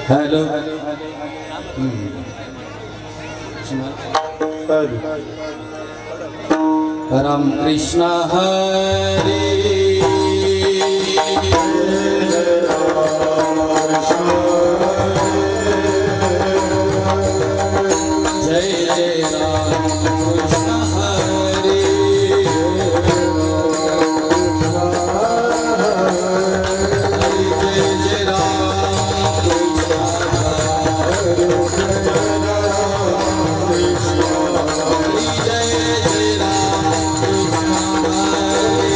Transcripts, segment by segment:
Hello Ram Krishna हरे जय जय राम कृष्ण हरे जय जय राम कृष्ण हरे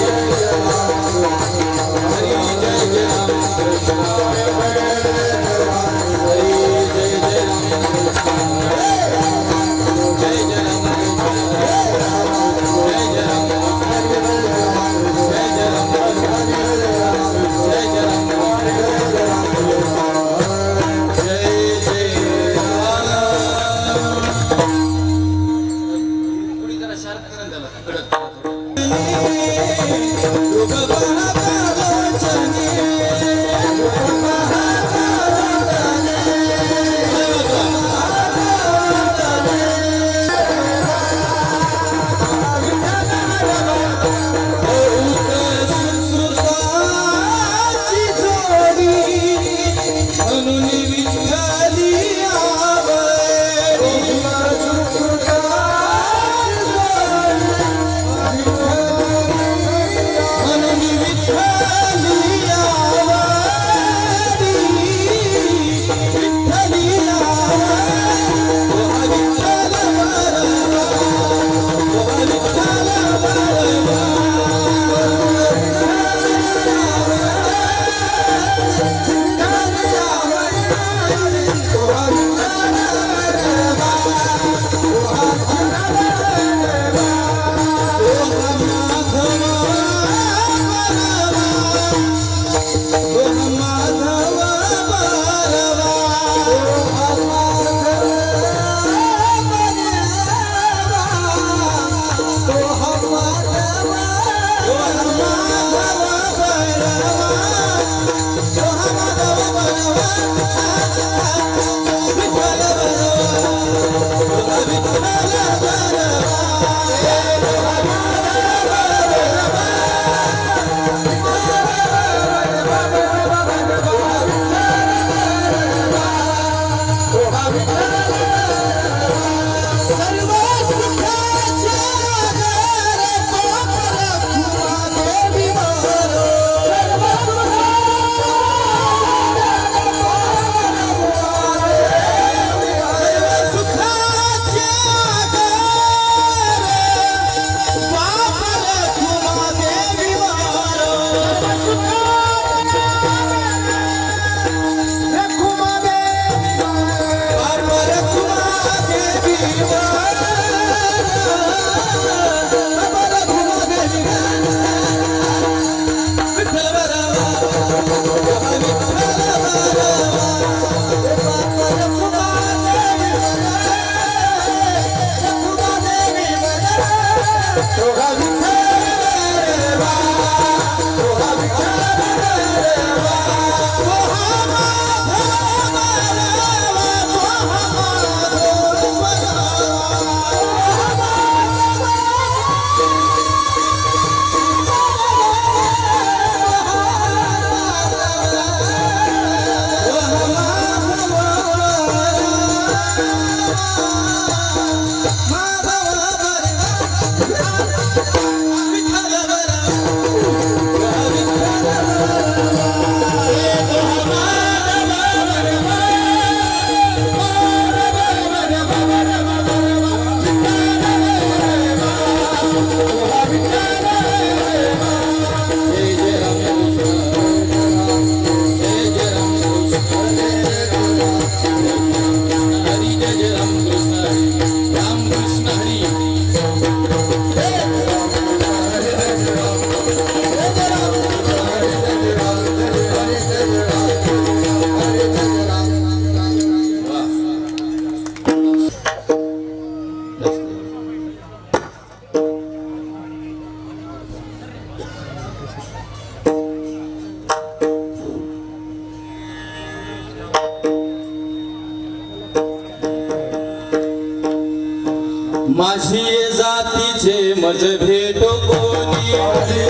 माझी जातीचे मज भेट कोणी माझी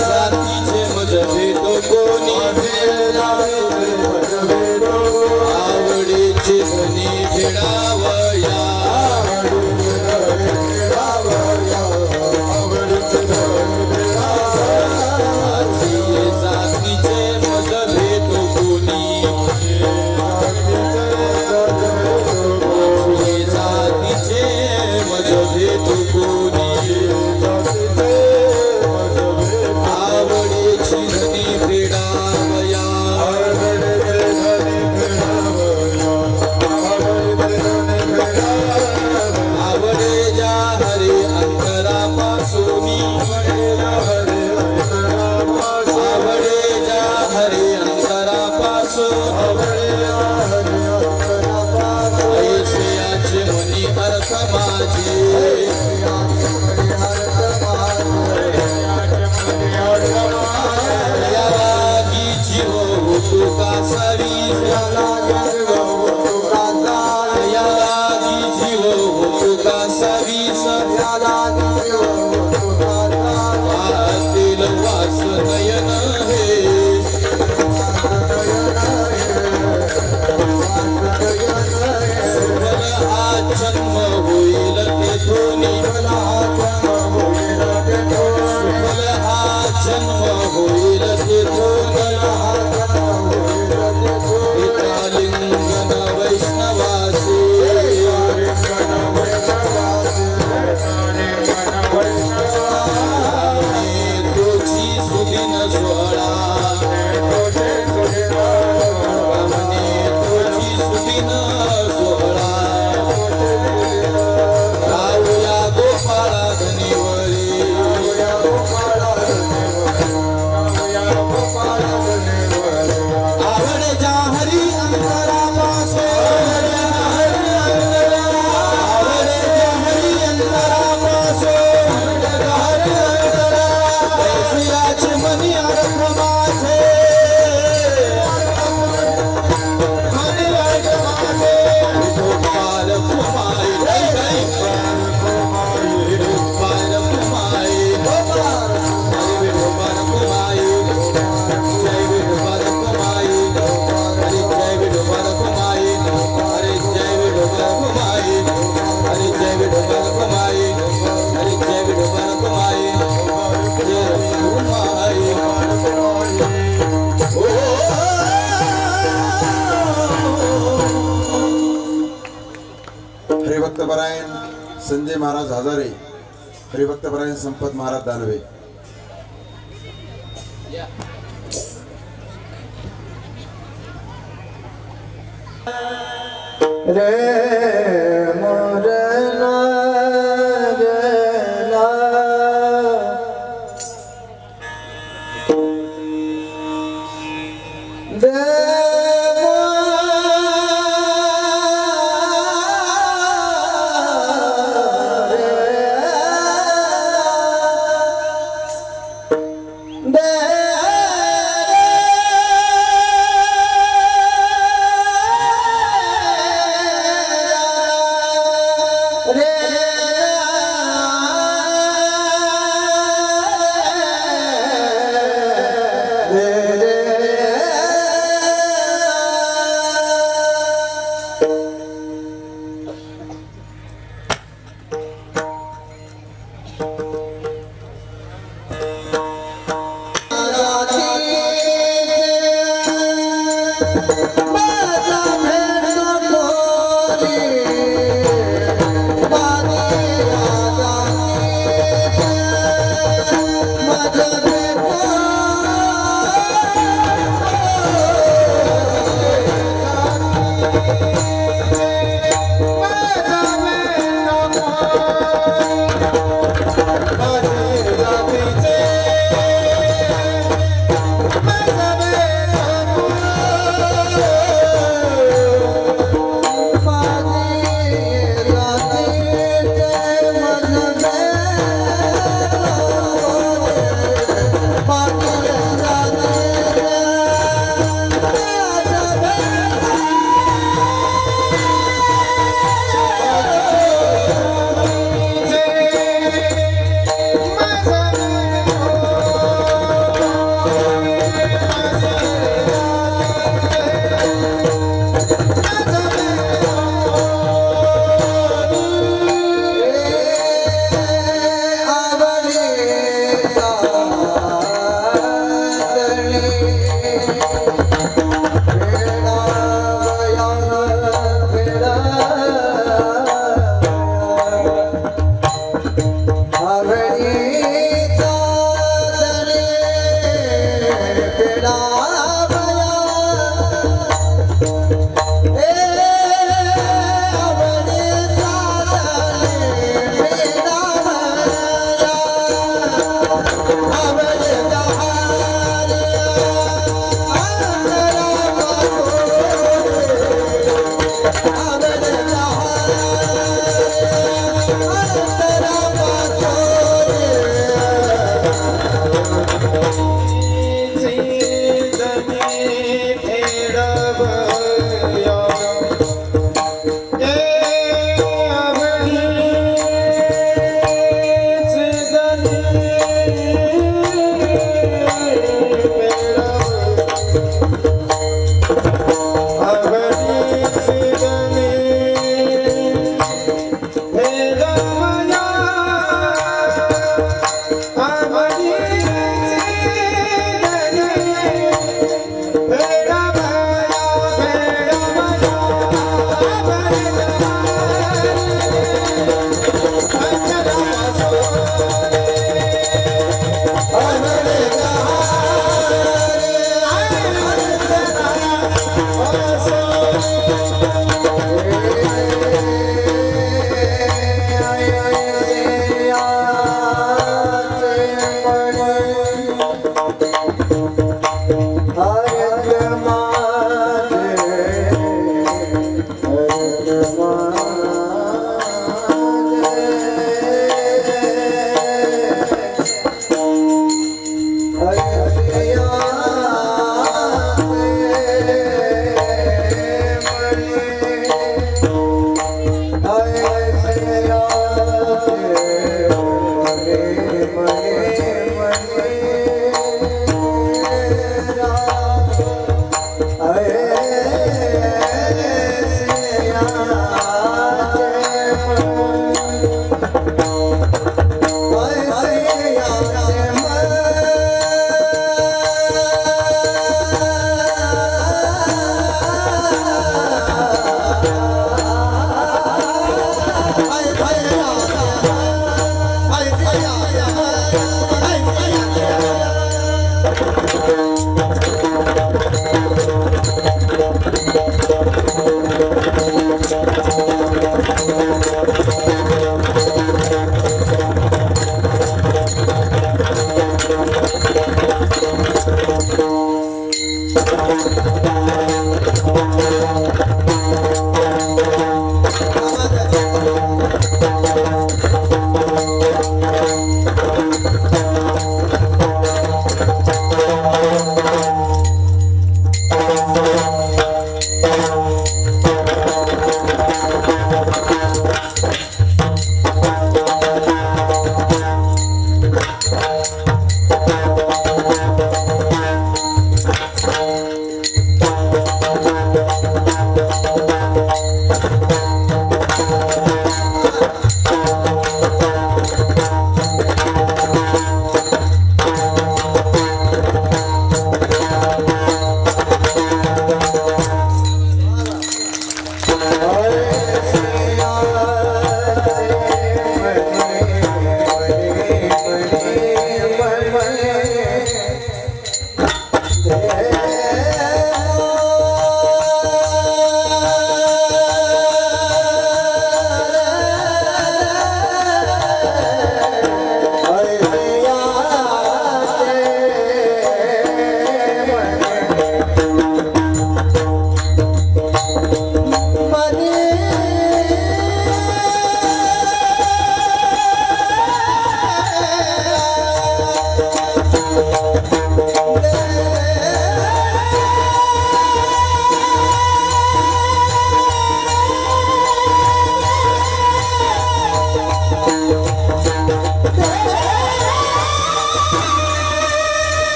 जातीचे मज भेट कोणी आवडीची धनी भेडावया संजय महाराज हजारे, हरिभक्तपरायण संपत महाराज दानवे।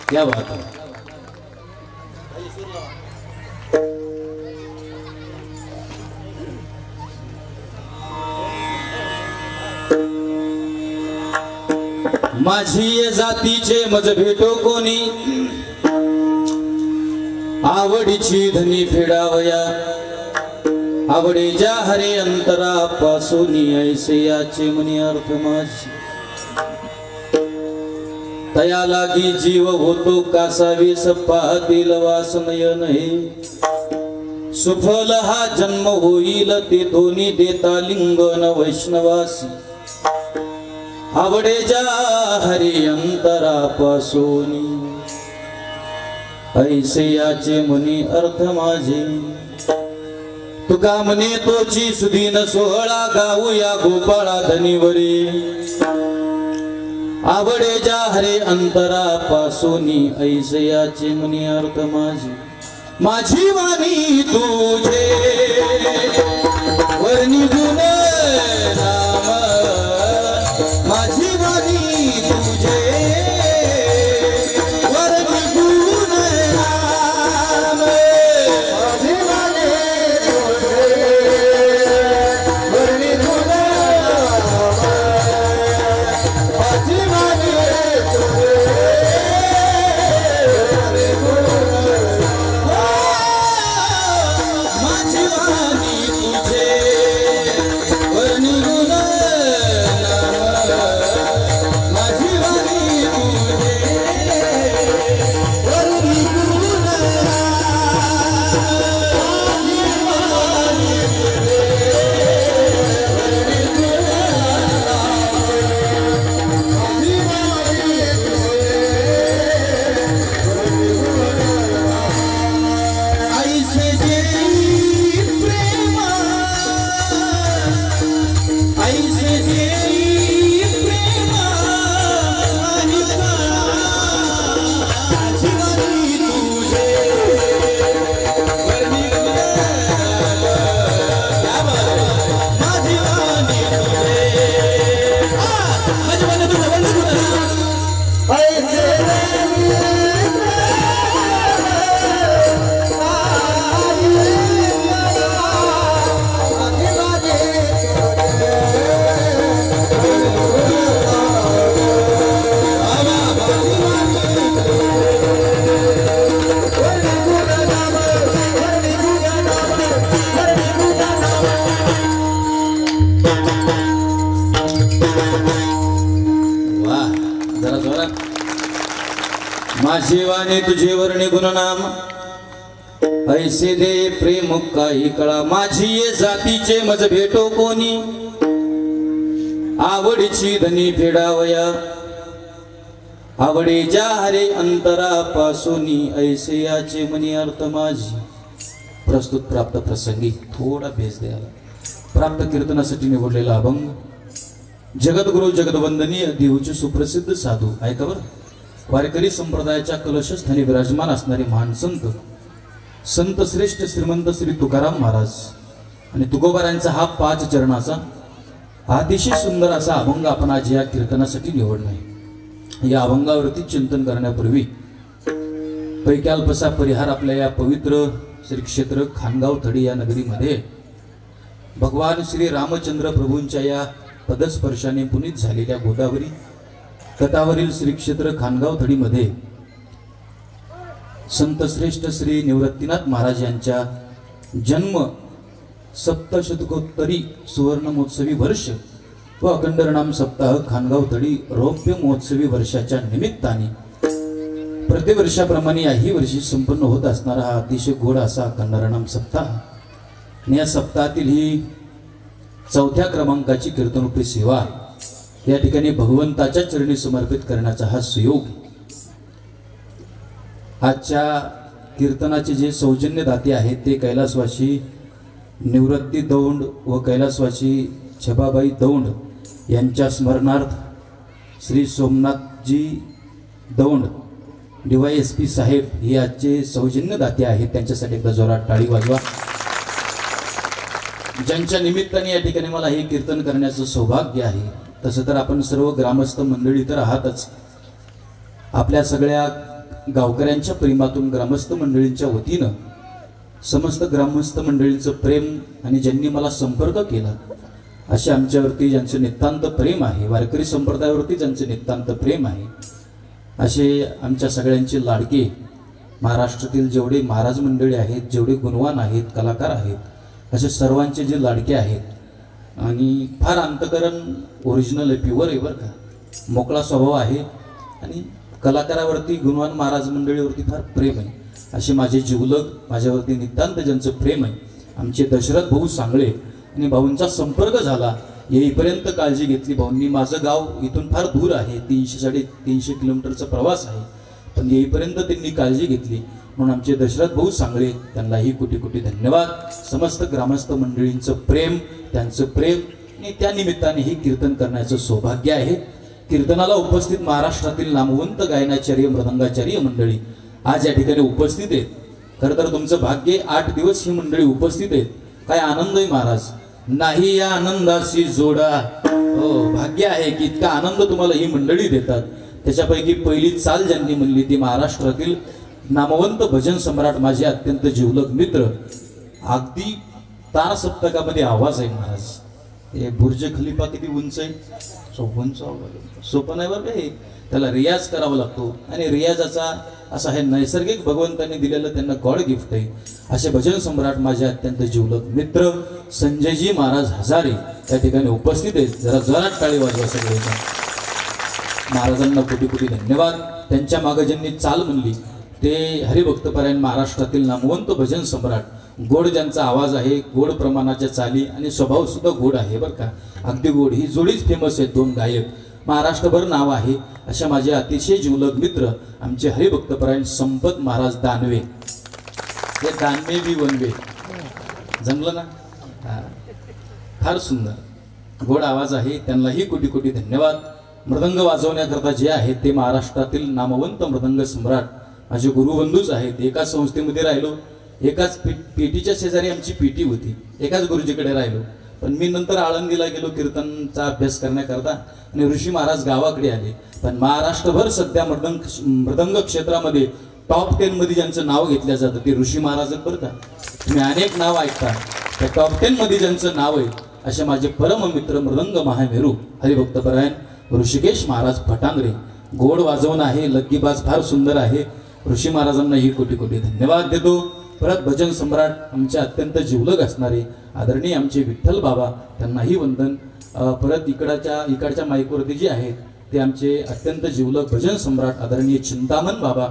क्या बात है। माझी ये जातीचे मज भेटो कोणी आवडीची धनी फेडावया आवडे ज्या हरे अंतरा पासून ऐसे याचे मनी अर्थ माझी तया लागी जीव होतो कासावीस पाहतील वासनयन हे सुफल हा जन्म होईल ते दोन्ही देता लिंगन वैष्णवासी आवडे ज्या हरी अंतरापासून ऐसे याचे मनी अर्थ माझे तुका म्हणे तोची सुधीन सोहळा गाऊया गोपाळा धनीवरी आवडे ज्या हरे अंतरापासून ऐसे याचे मनी अर्थ माझे माझी वाणी तुझे वर्णी गुण नाम माझी वाणी तुझे वर्णी गुण नाम माझी वाणी तुझे वर्णी गुण नाम माझी वाणी तुझे वर्णी गुण माझी वाणी तुझे वर्णी गुण माझी वाणी ऐसे जे प्रेमा ऐसे जे प्रेमा आणि माझी वाणी तुझे वर्णी माझी वाणी तुझे माझी वाणी तुझे वर्णी वाह जरा जोरात माझी वाणी तुझे वर्णी गुणनाम ऐसे दे प्रेम काही कळा माझी ये जातीचे मज भेटो कोणी आवडीची धनी फेडावया आवडे ज्या हरे अंतरापासून ऐसे याचे मनी अर्थ माझी प्रस्तुत प्राप्त प्रसंगी थोडा भेस द्यायला प्राप्त कीर्तनासाठी निवडलेला अभंग जगद्गुरु जगदवंदनीय देऊचे सुप्रसिद्ध साधू ऐका बरं वारकरी संप्रदायाच्या कलशस्थानी विराजमान असणारे महान संत संत श्रेष्ठ श्रीमंत श्री तुकाराम महाराज आणि तुकोबारांचा हा 5 चरणाचा अतिशय सुंदर असा अभंग आपण आज या कीर्तनासाठी निवडलाय। या अभंगावरती चिंतन करण्यापूर्वी पैकी अल्पसा परिहार आपल्या या पवित्र श्री क्षेत्र खानगाव थडी या नगरीमध्ये भगवान श्री रामचंद्र प्रभूंच्या या पदस्पर्शाने पुनीत झालेल्या गोदावरी तटावरील श्री क्षेत्र खानगाव थडीमध्ये संत श्रेष्ठ श्री निवृत्तीनाथ महाराज यांच्या जन्म सप्तशतकोत्तरी सुवर्ण महोत्सवी वर्ष व अखंडरनाम सप्ताह खानगाव थडी रौप्य महोत्सवी वर्षाच्या निमित्ताने प्रतिवर्षाप्रमाणे याही वर्षी संपन्न होत असणारा हा अतिशय गोड असा अखंडरनाम सप्ताह आणि या सप्ताहातील ही 4थ्या क्रमांकाची कीर्तनरूपी सेवा या ठिकाणी भगवंताच्या चरणी समर्पित करण्याचा हा सुयोग आजच्या कीर्तनाचे जे सौजन्यदाते आहेत ते कैलासवासी निवृत्ती दौंड व कैलासवासी छबाबाई दौंड यांच्या स्मरणार्थ श्री सोमनाथजी दौंड DYSP साहेब हे आजचे सौजन्यदाते आहेत त्यांच्यासाठी एकदा जोरात टाळी वाजवा। ज्यांच्या निमित्ताने या ठिकाणी मला हे कीर्तन करण्याचं सौभाग्य आहे। तसं तर आपण सर्व ग्रामस्थ मंडळी तर आहातच, आपल्या सगळ्या गावकऱ्यांच्या प्रेमातून ग्रामस्थ मंडळींच्या वतीनं समस्त ग्रामस्थ मंडळींचं प्रेम आणि ज्यांनी मला संपर्क केला असे आमच्यावरती ज्यांचं नितांत प्रेम आहे, वारकरी संप्रदायावरती ज्यांचं नितांत प्रेम आहे, असे आमच्या सगळ्यांचे लाडके महाराष्ट्रातील जेवढे महाराज मंडळी आहेत, जेवढे गुणवान आहेत, कलाकार आहेत, असे सर्वांचे जे लाडके आहेत आणि फार अंतकरण ओरिजिनल आहे, प्युअर आहे बरं का, मोकळा स्वभाव आहे आणि कलाकारावरती गुणवान महाराज मंडळीवरती फार प्रेम आहे, असे माझे जिवलग, माझ्यावरती नितांत ज्यांचं प्रेम आहे, आमचे दशरथ भाऊ सांगळे. आणि भाऊंचा संपर्क झाला, येईपर्यंत काळजी घेतली भाऊंनी. माझं गाव इथून फार दूर आहे, 300-350 किलोमीटरचा प्रवास आहे, पण येईपर्यंत त्यांनी काळजी घेतली, म्हणून आमचे दशरथ भाऊ सांगळे, त्यांनाही कोटी कोटी धन्यवाद. समस्त ग्रामस्थ मंडळींचं प्रेम, त्यांचं प्रेम आणि त्या निमित्ताने हे कीर्तन करण्याचं सौभाग्य आहे. कीर्तनाला उपस्थित महाराष्ट्रातील नामवंत गायनाचार्य, मृदंगाचार्य मंडळी आज या ठिकाणी उपस्थित आहेत. खरं तर तुमचं भाग्य, 8 दिवस ही मंडळी उपस्थित आहेत. काय आनंद आहे महाराज, नाही या आनंदाशी जोडा. हो, भाग्य आहे की इतका आनंद तुम्हाला ही मंडळी देतात. त्याच्यापैकी पहिली चाल ज्यांनी म्हणली ती महाराष्ट्रातील नामवंत भजन सम्राट, माझे अत्यंत जिवलग मित्र. अगदी तार सप्तकामध्ये आवाज आहे महाराज. हे बुर्ज खलिफा किती उंच आहे, 54. सोपं नाही बरं का हे, त्याला रियाज करावा लागतो आणि रियाजाचा असा हे नैसर्गिक भगवंतांनी दिलेलं त्यांना गॉड गिफ्ट आहे. असे भजन सम्राट, माझे अत्यंत जिवलग मित्र संजयजी महाराज हजारे त्या ठिकाणी उपस्थित आहेत. जरा जोरात टाळी वाजवा सगळे. महाराजांना कोटी कोटी धन्यवाद. त्यांच्या मागे ज्यांनी चाल म्हणली ते हरिभक्तपरायण महाराष्ट्रातील नामवंत भजन सम्राट, गोड ज्यांचा आवाज आहे, गोड प्रमाणाच्या चाली आणि स्वभाव सुद्धा गोड आहे बरं का, अगदी गोड. ही जोडीच फेमस आहेत, 2 गायक, महाराष्ट्रभर नाव आहे. अशा माझे अतिशय जिवलग मित्र आमचे हरिभक्तपरायण संपत महाराज दानवे. हे दानवे बी वनवे, जमलं ना? फार सुंदर गोड आवाज आहे, त्यांनाही कोटी कोटी धन्यवाद. मृदंग वाजवण्याकरता जे आहेत ते महाराष्ट्रातील नामवंत मृदंग सम्राट, माझे गुरुबंधूच आहेत. एकाच संस्थेमध्ये राहिलो, एकाच पेटीच्या शेजारी आमची पेटी होती, एकाच गुरुजीकडे राहिलो. पण मी नंतर आळंदीला गेलो कीर्तनचा अभ्यास करण्याकरता आणि ऋषी महाराज गावाकडे आले. पण महाराष्ट्रभर सध्या मृदंग क्षेत्रामध्ये टॉप 10 मध्ये ज्यांचं नाव घेतलं जातं ते ऋषी महाराज आहेत बरं का. तुम्ही अनेक नाव ऐकता, त्या टॉप 10 मध्ये ज्यांचं नाव आहे असे माझे परम मित्र मृदंग महामेरू हरिभक्तपरायण ऋषिकेश महाराज फटांगरे. गोड वाजवण आहे, लग्गीबाज फार सुंदर आहे. ऋषी महाराजांना ही कोटी कोटी धन्यवाद देतो. परत भजन सम्राट आमचे अत्यंत जिवलग असणारे आदरणीय आमचे विठ्ठल बाबा, त्यांनाही वंदन. परत इकडच्या माईकवरती जे आहेत ते आमचे अत्यंत जिवलग भजन सम्राट आदरणीय चिंतामण बाबा,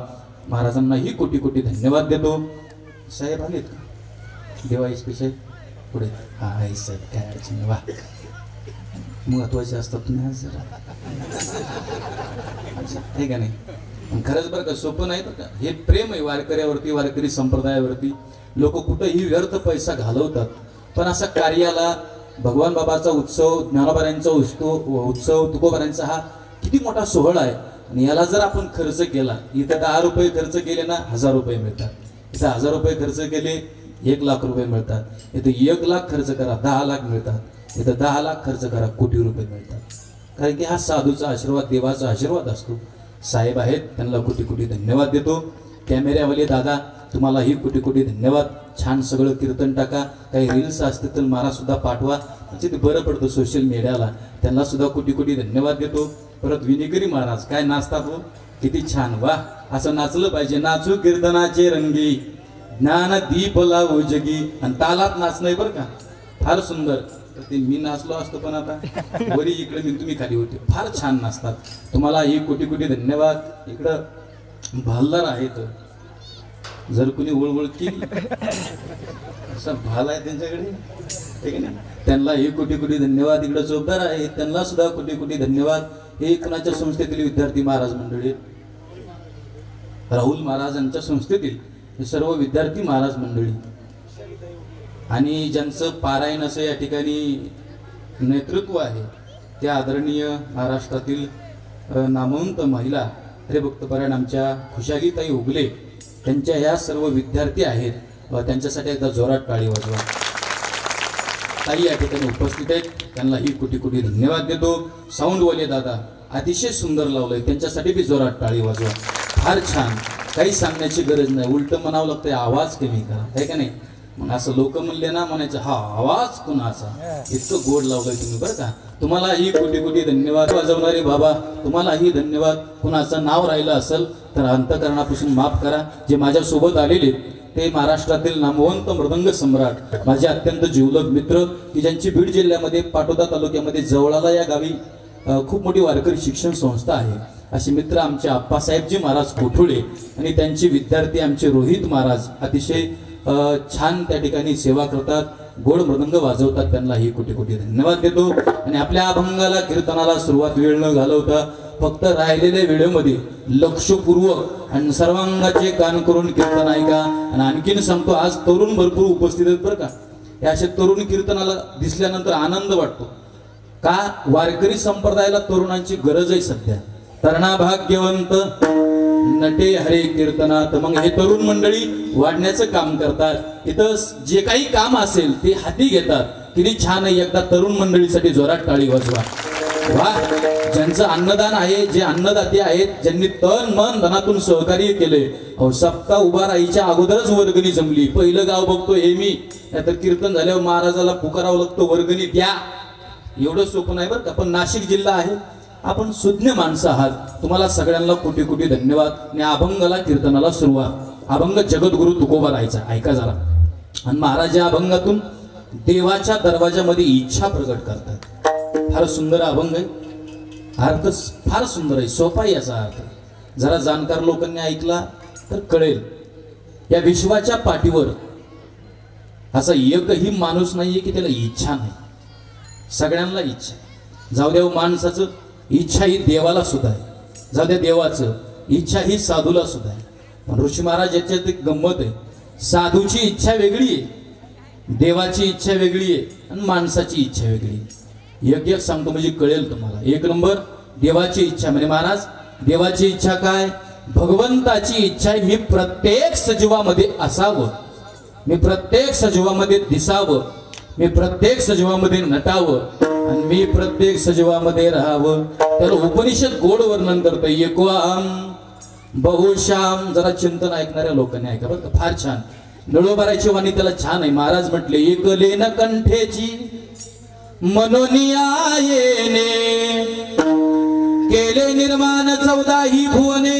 महाराजांनाही कोटी कोटी धन्यवाद देतो. साहेब आलेत का? देवा एस पी साहेब पुढे. हा आहे साहेब, काय अडचण. वा, महत्वाचे असतात तुम्ही आज जरा. अच्छा, हे का नाही? खरंच बरं का, सोपं नाही बरं का. हे प्रेम आहे वारकऱ्यावरती, वारकरी संप्रदायावरती. लोक कुठंही व्यर्थ पैसा घालवतात, पण असा कार्याला भगवान बाबाचा उत्सव, ज्ञानोबाऱ्यांचा उत्सव, तुकोबाऱ्यांचा हा किती मोठा सोहळा आहे. आणि याला जर आपण खर्च केला, इथं 10 रुपये खर्च केले ना 1000 रुपये मिळतात. इथं 1000 रुपये खर्च केले 1 लाख रुपये मिळतात. इथं 1 लाख खर्च करा 10 लाख मिळतात. इथं 10 लाख खर्च करा कोटी रुपये मिळतात. कारण की हा साधूचा आशीर्वाद, देवाचा आशीर्वाद असतो. साहेब आहेत, त्यांना कोटी कोटी धन्यवाद देतो. कॅमेऱ्यावाले दादा, तुम्हालाही कोटी कोटी धन्यवाद. छान सगळं कीर्तन टाका. काही रील्स असतील तर मला सुद्धा पाठवा, म्हणजे ते बरं पडतं सोशल मीडियाला. त्यांना सुद्धा कोटी कोटी धन्यवाद देतो. परत विनिकरी महाराज, काय नाचतात हो, किती छान. वा, असं नाचलं पाहिजे. नाचू कीर्तनाचे रंगी, ज्ञान दीप लावू जगी. आणि तालात नाचणं बरं का, फार सुंदर. ते मी नाचलो असतो, पण आता वरी इकडे मी, तुम्ही खाली होते. फार छान नाचतात. तुम्हाला ही कोटी कोटी धन्यवाद. इकडं भालदार आहेत, जर कुणी ओळवळ केली असं भाल आहे त्यांच्याकडे, ठीक आहे ना, त्यांना ही कोटी कोटी धन्यवाद. इकडे चौकदार आहेत, त्यांना सुद्धा कोटी कोटी धन्यवाद. हे कुणाच्या संस्थेतील विद्यार्थी महाराज मंडळी, राहुल महाराज यांच्या संस्थेतील हे सर्व विद्यार्थी महाराज मंडळी. आणि ज्यांचं पारायण असं या ठिकाणी नेतृत्व आहे ते आदरणीय महाराष्ट्रातील नामवंत महिला हरिभक्तपरायण आमच्या खुशालीताई उगले, त्यांच्या ह्या सर्व विद्यार्थी आहेत. त्यांच्यासाठी एकदा जोरात टाळी वाजवा. ताई या ठिकाणी उपस्थित आहेत, त्यांना ही कोटी कोटी धन्यवाद देतो. साऊंडवाले दादा अतिशय सुंदर लावलंय, त्यांच्यासाठी बी जोरात टाळी वाजवा. फार छान. काही सांगण्याची गरज नाही, उलट म्हणावं लागतंय आवाज कमी करा, आहे का नाही. मग असं लोक म्हणले ना, म्हणायचं हा आवाज कुणाचा, इतकं गोड लावलंय तुम्ही बरं का. तुम्हालाही कोटी कोटी धन्यवाद. वाजवणारे बाबा तुम्हालाही धन्यवाद. कुणाचं नाव राहिलं असेल तर अंतकरणापासून माफ करा. जे माझ्यासोबत आलेले ते महाराष्ट्रातील नामवंत मृदंग सम्राट, माझे अत्यंत जिवलग मित्र, की ज्यांची बीड जिल्ह्यामध्ये पाटोदा तालुक्यामध्ये जवळाला या गावी खूप मोठी वारकरी शिक्षण संस्था आहे. असे मित्र आमचे आप्पासाहेबजी महाराज कोठुळे आणि त्यांचे विद्यार्थी आमचे रोहित महाराज अतिशय छान त्या ठिकाणी सेवा करतात, गोड मृदंग वाजवतात. त्यांनाही कोटी कोटी धन्यवाद देतो. आणि आपल्या अभंगाला कीर्तनाला सुरुवात वेळ न घालवता फक्त राहिलेल्या व्हिडिओमध्ये लक्षपूर्वक आणि सर्वांगाचे कान करून कीर्तन ऐका. आणि आणखीन सांगतो, आज तरुण भरपूर उपस्थित आहेत बरं का. हे असे तरुण कीर्तनाला दिसल्यानंतर आनंद वाटतो का. वारकरी संप्रदायाला तरुणांची गरज आहे सध्या. तरणा भाग्यवंत नटे हरे कीर्तनात. मग हे तरुण मंडळी वाढण्याचं काम करतात. इथं जे काही काम असेल ते हाती घेतात. किती छान आहे. एकदा तरुण मंडळीसाठी जोरात टाळी वाजवा. वा, ज्यांचं अन्नदान आहे, जे अन्नदाते आहेत, ज्यांनी तन मन धनातून सहकार्य केले. अहो, सप्ताह उभा राहायच्या अगोदरच वर्गणी जमली. पहिलं गाव बघतो हे मी, नाहीतर कीर्तन झाल्यावर महाराजाला पुकारावं लागतं वर्गणी द्या. एवढं सोपं नाही बरं का. पण नाशिक जिल्हा आहे, आपण सुज्ञ माणसं आहात. तुम्हाला सगळ्यांना कोटी कोटी धन्यवाद. आणि अभंगाला कीर्तनाला सुरुवात. अभंग जगद्गुरु तुकोबा राहायचा, ऐका जरा. आणि महाराज या अभंगातून देवाच्या दरवाजामध्ये इच्छा प्रकट करतात. फार सुंदर अभंग आहे. अर्थ फार सुंदर आहे, सोपा आहे याचा अर्थ. जरा जाणकार लोकांनी ऐकला तर कळेल. या विश्वाच्या पाठीवर असा एकही माणूस नाहीये की त्याला इच्छा नाही. सगळ्यांना इच्छा. जाऊ द्या माणसाचं इच्छा ही देवाला सुद्धा आहे. जाऊ द्या देवाचं इच्छा ही साधूला सुद्धा आहे. पण ऋषी महाराज याच्यात एक गंमत आहे. साधूची इच्छा वेगळी आहे, देवाची इच्छा वेगळी आहे, आणि माणसाची इच्छा वेगळी आहे. एक एक सांगतो म्हणजे कळेल तुम्हाला. एक नंबर देवाची इच्छा म्हणजे महाराज देवाची इच्छा काय. भगवंताची इच्छा आहे मी प्रत्येक सजीवामध्ये असावं, मी प्रत्येक सजीवामध्ये दिसावं, मी प्रत्येक सजीवामध्ये नटावं, आणि मी प्रत्येक सजीवामध्ये राहावं. त्याला उपनिषद गोड वर्णन करतं. एकोआम बहुश्याम. जरा चिंतन ऐकणाऱ्या लोकांनी ऐका बरं का, फार छान. नळोबाराची वाणी त्याला छान आहे. महाराज म्हटले एकलेन कंठेची मनोनियायेने केले निर्माण 14 भुवने,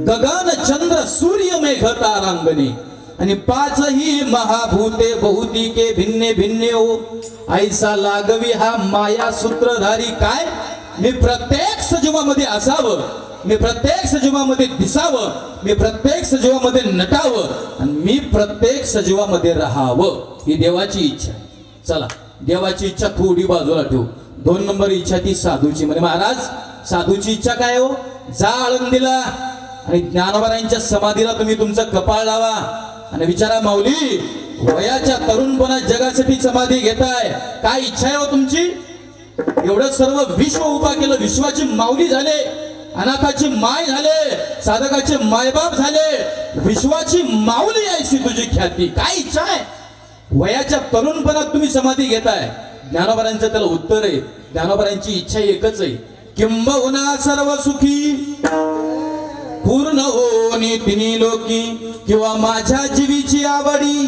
गगन चंद्र सूर्य मेघ तारांगणे, आणि 5ही महाभूते बहुतिके भिन्ने भिन्ने हो. ऐसा लागवी हा माया सूत्रधारी. काय मी प्रत्येक सजीवामध्ये असावं, मी प्रत्येक सजीवामध्ये दिसावं, मी प्रत्येक सजीवामध्ये नटावं, आणि मी प्रत्येक सजीवामध्ये राहावं. ही देवाची इच्छा आहे. चला, देवाची इच्छा थोडी बाजूला ठेवू. 2 नंबर इच्छा ती साधूची. म्हणजे महाराज साधूची इच्छा काय हो. जा आळंदीला आणि ज्ञानोबारांच्या समाधीला तुम्ही तुमचं कपाळ लावा आणि विचारा, माऊली वयाच्या तरुणपणात जगासाठी समाधी घेताय, काय इच्छा आहे हो तुमची. एवढं सर्व विश्व उभा केलं, विश्वाची माऊली झाले, अनाथाची माय झाले, साधकाचे मायबाप झाले, विश्वाची माऊली यायची तुझी ख्याती. काय इच्छा आहे. वयाच्या तरुणपणात तुम्ही समाधी घेताय. ज्ञानोबारांचं त्याला उत्तर आहे. ज्ञानोबारांची इच्छा एकच आहे, किंबहुना सर्व सुखी पूर्ण होणे तिन्ही लोकी, किंवा माझ्या जीवीची आवडी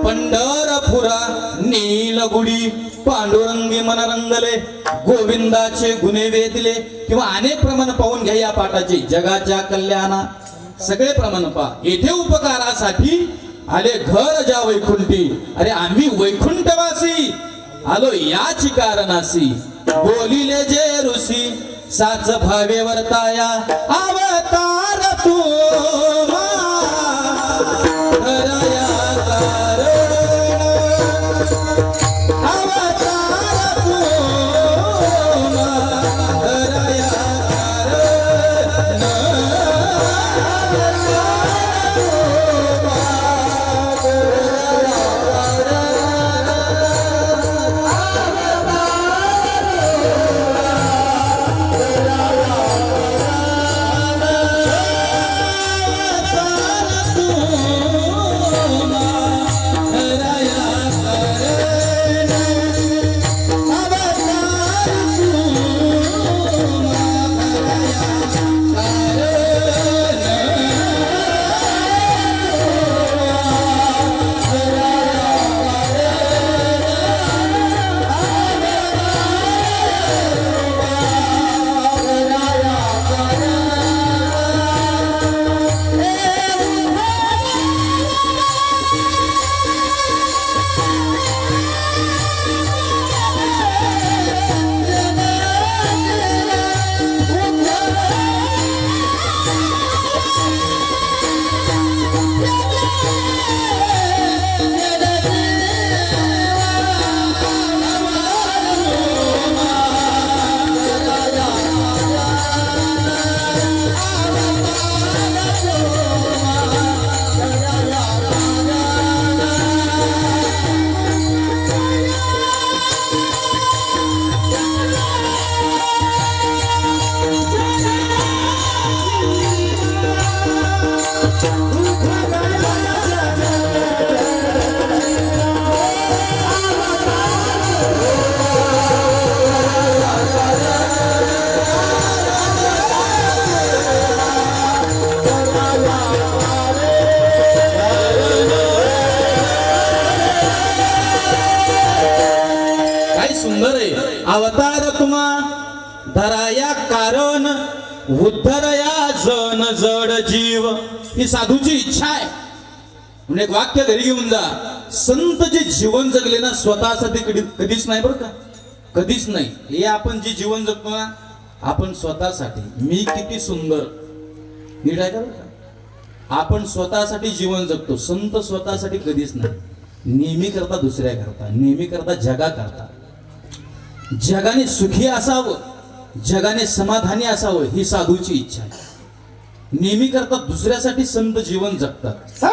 पंढरपुरा नीलगुडी, पांडुरंगी मन रंगले, गोविंदाचे गुन्हे वेधले. किंवा अनेक प्रमाण पाहून घ्या या पाठाचे. जगाच्या कल्याणा सगळे प्रमाण पहा. येथे उपकारासाठी आले घर ज्या वैकुंठी, अरे आम्ही वैकुंठवासी आलो याची कारणासी. बोलिले जे ऋषी साच भावे वर्ताया, अवतार तू अवतार तुम्हा धराया कारण उद्धरया जन जड जीव, ही साधूची इच्छा आहे. म्हणून एक वाक्य घरी घेऊन जा. संत जे जीवन जगले ना स्वतःसाठी कधीच नाही बरं का, कधीच नाही. हे आपण जे जीवन जगतो ना आपण स्वतःसाठी, मी किती सुंदर, नीट आहे का बरं का, आपण स्वतःसाठी जीवन जगतो. संत स्वतःसाठी कधीच नाही, नेहमी करता दुसऱ्या करता, नेहमी करता जगा करता. जगाने सुखी असावं, जगाने समाधानी असावं ही साधूची इच्छा आहे. नेहमी करता दुसऱ्यासाठी संत जीवन जगतात.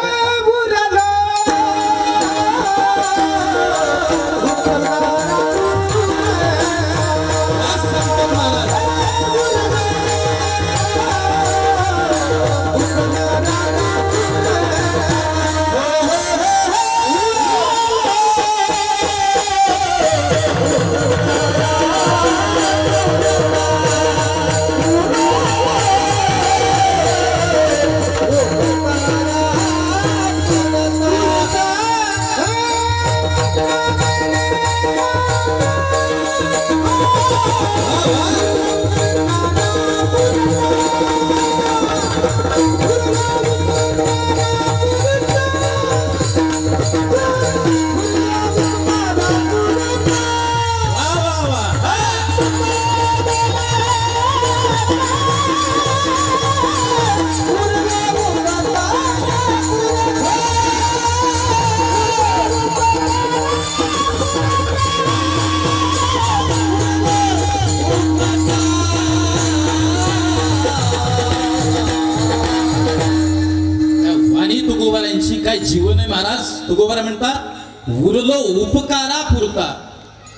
काय जीवन आहे महाराज. तुकोबारा म्हणतात उरलो उपकारा पुरता.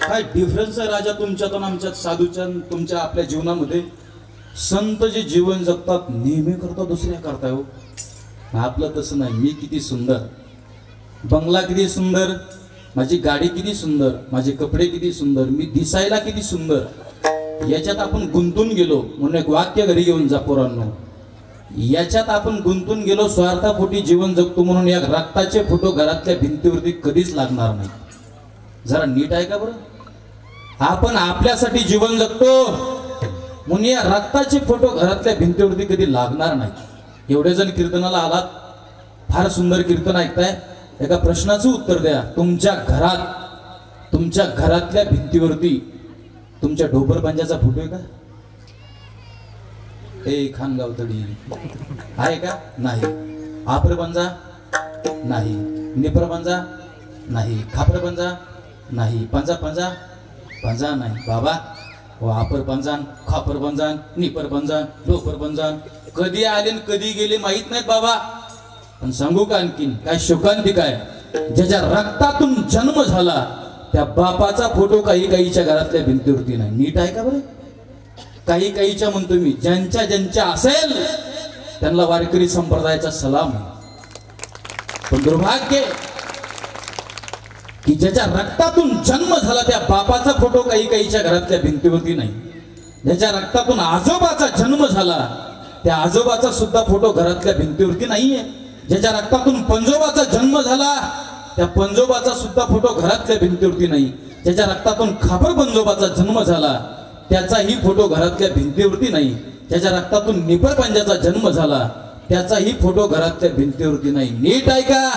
काय डिफरन्स आहे राजा तुमच्यात आणि आमच्यात, साधूच्या तुमच्या आपल्या जीवनामध्ये. संत जे जीवन जगतात नेहमी करता दुसऱ्या करताय हो. आपलं तसं नाही. मी किती सुंदर, बंगला किती सुंदर, माझी गाडी किती सुंदर, माझे कपडे किती सुंदर, मी दिसायला किती सुंदर, याच्यात आपण गुंतून गेलो. म्हणून एक वाक्य घरी घेऊन जा पोरांनो, याच्यात आपण गुंतून गेलो, स्वार्थापोटी जीवन जगतो म्हणून या रक्ताचे फोटो घरातल्या भिंतीवरती कधीच लागणार नाही. जरा नीट आहे का बरं. आपण आपल्यासाठी जीवन जगतो म्हणून या रक्ताचे फोटो घरातल्या भिंतीवरती कधी लागणार नाही. एवढे जण कीर्तनाला आलात, फार सुंदर कीर्तन ऐकताय. एका प्रश्नाचं उत्तर द्या. तुमच्या घरात, तुमच्या घरातल्या भिंतीवरती तुमच्या ढोबरपंजाचा फोटो आहे का? खानगाव तडी आहे का? नाही. आप्रपंजा नाही, निप्रपंजा नाही, खाप्रपंजा नाही, पंजा पंजा पंजा नाही. बाबा हो, आप्रपंजान, खाप्रपंजान, निप्रपंजान, ढोपरपंजान कधी आले कधी गेले माहित नाहीत बाबा. पण सांगू का आणखीन काय शोकांतिक आहे, ज्याच्या रक्तातून जन्म झाला त्या बापाचा फोटो काही काहीच्या घरातल्या भिंतीवरती नाही. नीट आहे का बरं. काही काहीच्या म्हणतो मी, ज्यांच्या ज्यांच्या असेल त्यांना वारकरी संप्रदायाचा सलाम आहे. पण दुर्भाग्य की ज्याच्या रक्तातून जन्म झाला त्या बापाचा फोटो काही काहीच्या घरातल्या भिंतीवरती नाही. ज्याच्या रक्तातून आजोबाचा जन्म झाला त्या आजोबाचा सुद्धा फोटो घरातल्या भिंतीवरती नाहीये. ज्याच्या रक्तातून पंजोबाचा जन्म झाला त्या पंजोबाचा सुद्धा फोटो घरातल्या भिंतीवरती नाही. ज्याच्या रक्तातून खापर पंजोबाचा जन्म झाला त्याचाही फोटो घरातल्या भिंतीवरती नाही. ज्याच्या रक्तातून निपर पंजाचा जन्म झाला त्याचाही फोटो घरातल्या भिंतीवरती नाही. नीट आहे का.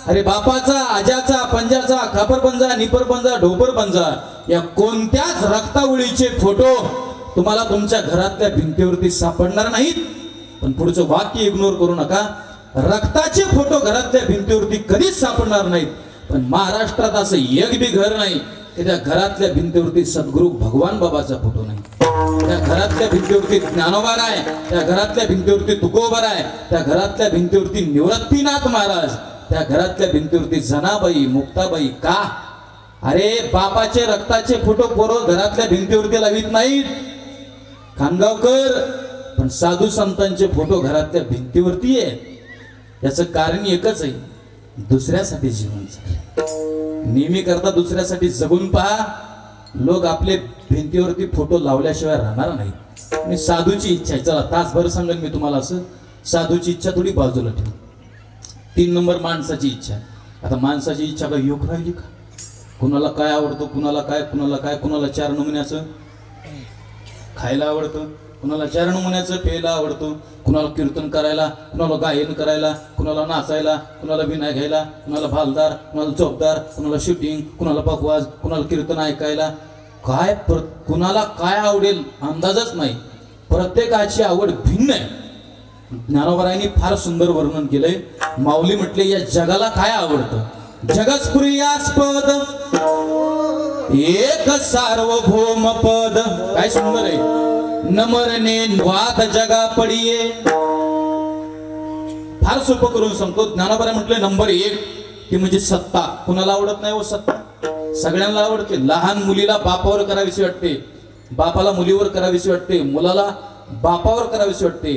अरे बापाचा, आजाचा, पंजाचा, खापरपंजा, निपरपंजा, ढोपरपंजा या कोणत्याच रक्तावळीचे फोटो तुम्हाला तुमच्या घरातल्या भिंतीवरती सापडणार नाहीत. पण पुढचं वाक्य इग्नोर करू नका. रक्ताचे फोटो घरातल्या भिंतीवरती कधीच सापडणार नाहीत. पण महाराष्ट्रात असं एक बी घर नाही की त्या घरातल्या भिंतीवरती सद्गुरू भगवान बाबाचा फोटो नाही. त्या घरातल्या भिंतीवरती ज्ञानोबा आहे, त्या घरातल्या भिंतीवरती तुकोबा आहे, त्या घरातल्या भिंतीवरती निवृत्तीनाथ महाराज, त्या घरातल्या भिंतीवरती जनाबाई, मुक्ताबाई. का? अरे बापाचे रक्ताचे फोटो पोरं घरातल्या भिंतीवरती लावित नाहीत खानगावकर, पण साधू संतांचे फोटो घरातल्या भिंतीवरती आहे. याचं कारण एकच आहे, दुसऱ्यासाठी जीवन जगले. नेहमी करता दुसऱ्यासाठी जगून पहा, लोक आपले भिंतीवरती फोटो लावल्याशिवाय राहणार नाही. मी साधूची इच्छा आहे, चला तासभर सांगेन मी तुम्हाला. असं साधूची इच्छा थोडी बाजूला ठेवू. 3 नंबर माणसाची इच्छा. आता माणसाची इच्छा काय योग राहिली का? कुणाला काय आवडतं, कुणाला काय, कुणाला 4 नमुन्याचं खायला आवडतं, कुणाला 4 नमुन्याचं प्यायला आवडतं, कुणाला कीर्तन करायला, कुणाला गायन करायला, कुणाला नाचायला, कुणाला विना घ्यायला, कुणाला भालदार, कुणाला चोपदार, कुणाला शूटिंग, कुणाला बकवास, कुणाला कीर्तन ऐकायला. काय कुणाला काय आवडेल अंदाजच नाही. प्रत्येकाची आवड भिन्न आहे. ज्ञानोबरायांनी फार सुंदर वर्णन केलंय. माऊली म्हटले या जगाला काय आवडतं? जगस्प्रियास्पद एक सार्वभौम पद. काय सुंदर आहे. नमरने वाद जगा पडिये. फार सोपं करून सांगतो. ज्ञानोबराय म्हटले नंबर 1 ती म्हणजे सत्ता. कुणाला आवडत नाही हो सत्ता? सगळ्यांना आवडते. लहान मुलीला बापावर करावीशी वाटते, बापाला मुलीवर करावीशी वाटते, मुलाला बापावर करावीशी वाटते,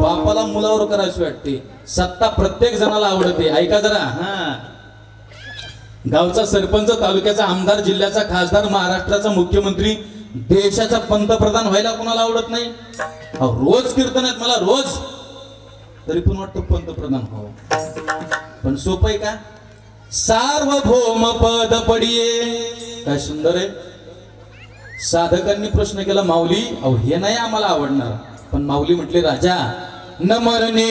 बापाला मुलावर करावीशी वाटते. सत्ता प्रत्येक जणाला आवडते. ऐका जरा. गावचा सरपंच, तालुक्याचा आमदार, जिल्ह्याचा खासदार, महाराष्ट्राचा मुख्यमंत्री, देशाचा पंतप्रधान व्हायला कुणाला आवडत नाही? रोज कीर्तन आहेत मला, रोज. तरी पण वाटतं पंतप्रधान व्हावं. पण सोपं आहे का? सार्वभौम पद पडिये. काय सुंदर आहे. साधकांनी प्रश्न केला, माऊली अहो हे नाही आम्हाला आवडणार. पण माऊली म्हटले, राजा न मरणे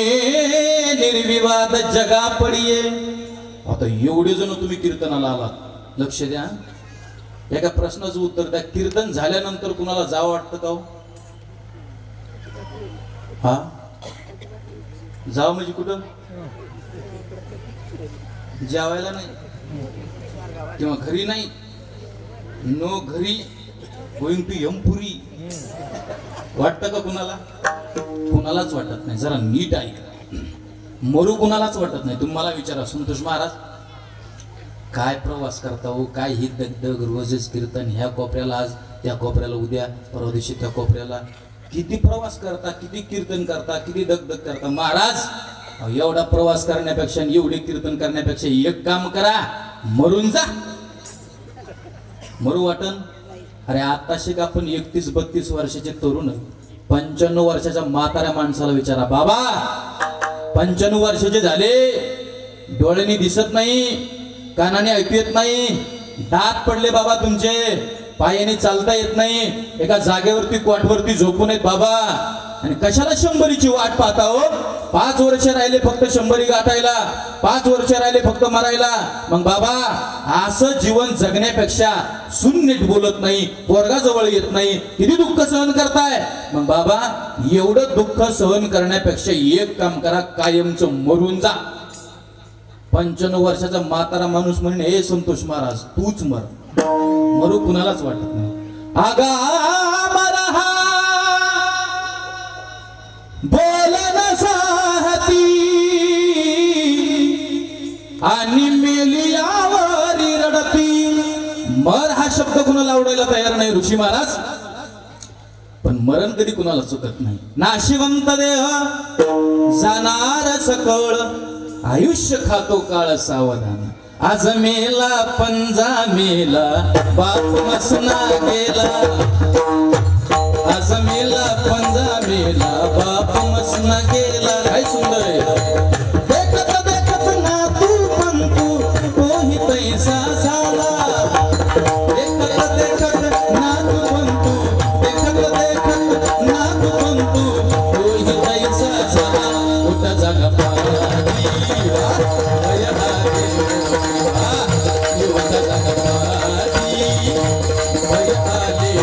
निर्विवाद जगा पडिये. आता एवढे जण तुम्ही कीर्तनाला आलात, लक्ष द्या. एका प्रश्नाचं उत्तर द्या. कीर्तन झाल्यानंतर कुणाला जावं वाटतं का? हा जावं म्हणजे कुठं? जेवायला नाही किंवा घरी नाही. नो घरी गोइंग टू यमपुरी वाटतं का कुणाला? कुणालाच वाटत नाही. जरा नीट ऐका. मरू कुणालाच वाटत नाही. तुम्हाला विचारा, संतोष महाराज काय प्रवास करता हो? काय ही दगदग, रोजच कीर्तन, ह्या कोपऱ्याला आज, त्या कोपऱ्याला उद्या, परवा दिवशी त्या कोपऱ्याला. किती प्रवास करता, किती कीर्तन करता, किती दगदग करता. महाराज एवढा प्रवास करण्यापेक्षा, एवढे कीर्तन करण्यापेक्षा एक काम करा, मरून जा. मरू वाटन? अरे आताशी का आपण 31-32 वर्षाचे तरुण, 95 वर्षाच्या म्हाताऱ्या माणसाला विचारा, बाबा 95 वर्षाचे झाले, डोळ्यांनी दिसत नाही, कानाने ऐकू येत नाही, दात पडले बाबा तुमचे, पायाने चालता येत नाही, एका जागेवरती क्वाटवरती झोपून आहेत बाबा. आणि कशाला 100ची वाट पाहता हो? 5 वर्ष राहिले फक्त 100 गाठायला, 5 वर्ष राहिले फक्त मरायला. मग बाबा असं जीवन जगण्यापेक्षा सून नीट बोलत नाही, पोरगा जवळ येत नाही, किती दुःख सहन करताय. मग बाबा एवढं दुःख सहन करण्यापेक्षा एक काम करा, कायमचं मरून जा. 95 वर्षाचा म्हातारा माणूस म्हणे, हे संतोष महाराज तूच मर. मरू कुणालाच वाटत नाही. आगा मरहा बोलन साहती आणि मेलियावरी रडती. मर हा शब्द कुणाला आवडायला तयार नाही ऋषी महाराज. पण मरण कधी कुणाला चुकत नाही. नाशिवंत देह जाणार सकळ, आयुष्य खातो काळ सावधान. आज मेला पंजा मेला, बाप मसना गेला. आज मेला पंजा मेला, बाप मसना गेला. काय सुंदर आहे. देखत देखत ना तू पण तू तोही पैसा झाला. देखत देखत ना तू पण तू, देखत देखत ना तू पण तू तोही पैसा झाला. उठा जागा पाणी भय आले, उठा जागा पाणी भय आले.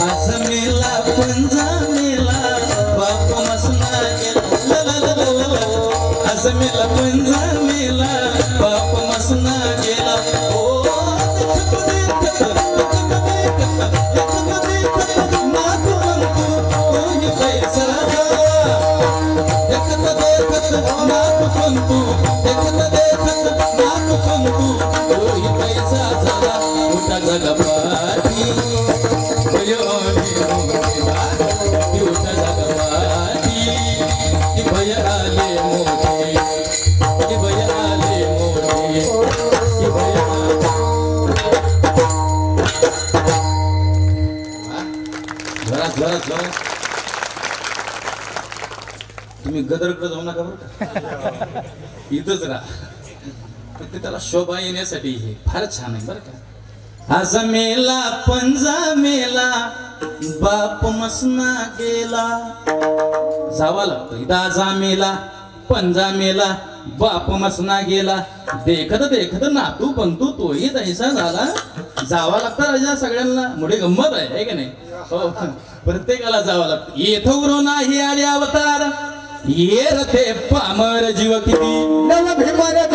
आज मेला पंजा मेला, बाप मसना गेला. आज मेला पंजा मेला, बाप मसना गेला. ओ देखत देखत ना तू म्हणतो तोही पैसा झाला. देखत देखत ना तू म्हणतो, देखत देखत ना तू म्हणतो तोही पैसा झाला. उठा जागा पाठी भय आले. उठा जागा पाठी तुम्ही गदरकडे जाऊ नका बरं का, इथंच राहा. ते त्याला शोभा येण्यासाठी हे फारच छान आहे बरं का. आज मेला पंजा मेला बाप मसना गेला. जावा लागतं इथं. आजा मेला पंजा मेला बाप मसना गेला. देखत देखत नातू पंतू तोही तैसा झाला. जावा लागतं राजा सगळ्यांना. मोठी गंमत आहे की नाही. हो प्रत्येकाला जावं लागतं. येथो उरो नाही आले अवतार ये रथे पामर जीव किती. नव भीमर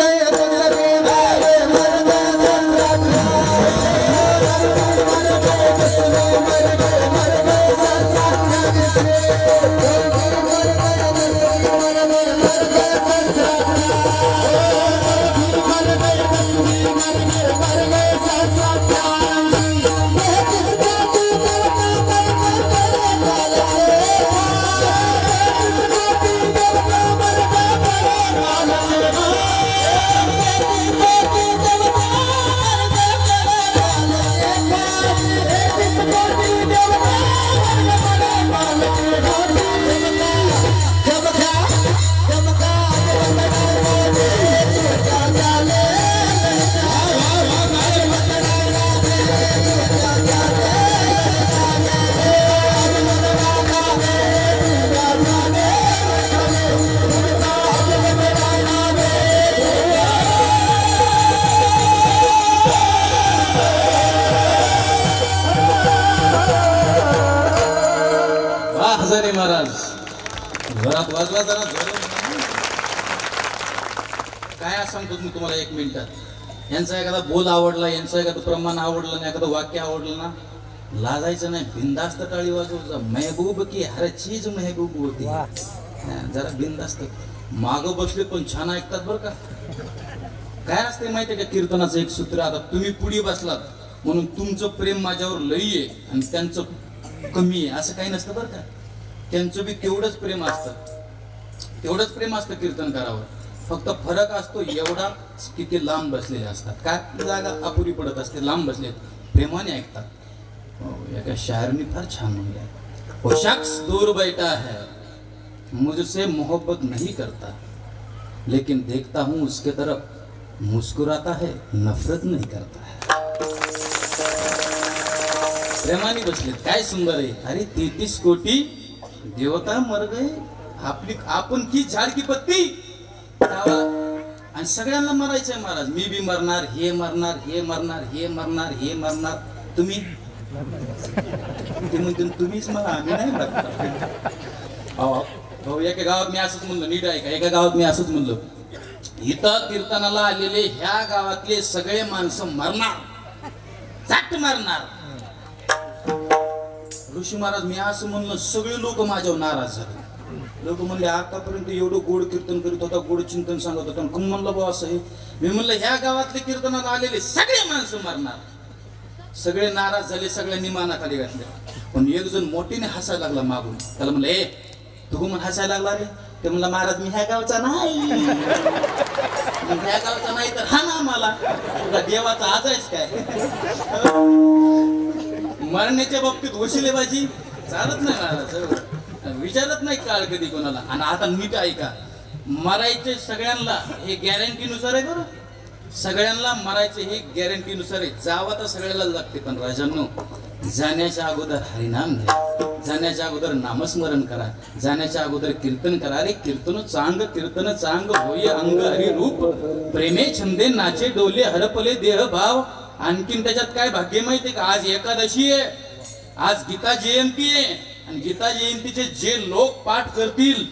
महाराज घरात वाजला जरा काय सांगतो मी तुम्हाला 1 मिनिटात. यांचा एखादा बोल आवडला, यांचं एखादं प्रमाण आवडलं ना, एखादं वाक्य आवडलं ना, लाजायचं नाही. बिंदास्त टाळी वाजवचा. महबूब की हर चीज महबूब होती. जरा बिंदास्त. माग बसले पण छान ऐकतात बरं का. काय असते माहितीये का कीर्तनाचं एक सूत्र. आता तुम्ही पुढे बसलात म्हणून तुमचं प्रेम माझ्यावर लई आहे आणि त्यांचं कमी आहे असं काही नसतं बरं का. त्यांचं बी तेवढंच प्रेम असतं. तेवढंच प्रेम असतं कीर्तनकारावर. फक्त फरक असतो एवढा की ते लांब बसलेले असतात. काय जागा अपुरी पडत असते. लांब बसले प्रेमाने ऐकतात. एका शायरनी फार छान म्हणलं, वो शख्स दूर बैठा है मुझसे मोहब्बत नहीं करता लेकिन देखता हूं उसके तरफ मुस्कुराता है नफरत नहीं करता है. प्रेमाने बसलेत. काय सुंदर आहे. अरे 33 कोटी देवता मर गए आपली आपण की झाड की पत्ती. आणि सगळ्यांना मरायचंय महाराज. मी बी मरणार, हे मरणार, हे मरणार, हे मरणार, हे मरणार. तुम्ही ते म्हणते तुम्हीच मला, आम्ही नाही मरणार. हो एका गावात मी असंच म्हणलो. नीट ऐका. एका गावात मी असंच म्हणलो, इथं कीर्तनाला आलेले ह्या गावातले सगळे माणसं मरणार, चाट मारणार. ऋषी महाराज मी असं म्हणलं, सगळे लोक माझ्यावर नाराज झाले. लोक म्हणले आतापर्यंत एवढं गोड कीर्तन करीत होता, गोड चिंतन सांगत होता, कुम म्हणलं बा असं आहे. मी म्हणलं ह्या गावातले कीर्तनाला आलेले सगळे माणसं मरणार. सगळे नाराज झाले. सगळ्यांनी मानाखाली घातले. पण एक जण मोठीने हसायला लागला मागून. त्याला म्हणलं ए तू म्हणून हसायला लागला रे. ते म्हणलं महाराज मी ह्या गावचा नाही. ह्या गावचा नाही तर हा ना मला तुला देवाचा आजायच काय. मरण्याच्या बाबतीत वशिलेबाजी चालत नाही महाराज. विचारत नाही काळ कधी कोणाला. आणि आता नीट ऐका. मरायचे सगळ्यांना हे गॅरंटीनुसार आहे बरं. सगळ्यांना मरायचे हे गॅरंटीनुसार आहे. जावा तर सगळ्याला लागते. पण राजांनो जाण्याच्या अगोदर हरिनाम घ्या. जाण्याच्या अगोदर नामस्मरण करा. जाण्याच्या अगोदर कीर्तन करा. रे कीर्तन चांग होय अंग हरी रूप प्रेमे छंदे नाचे डोले हरपले देह भाव. आणखीन त्याच्यात काय भाग्य माहितीये का. आज एकादशी आहे, आज गीता जयंती आहे. आणि गीता जयंतीचे जे लोक पाठ करतील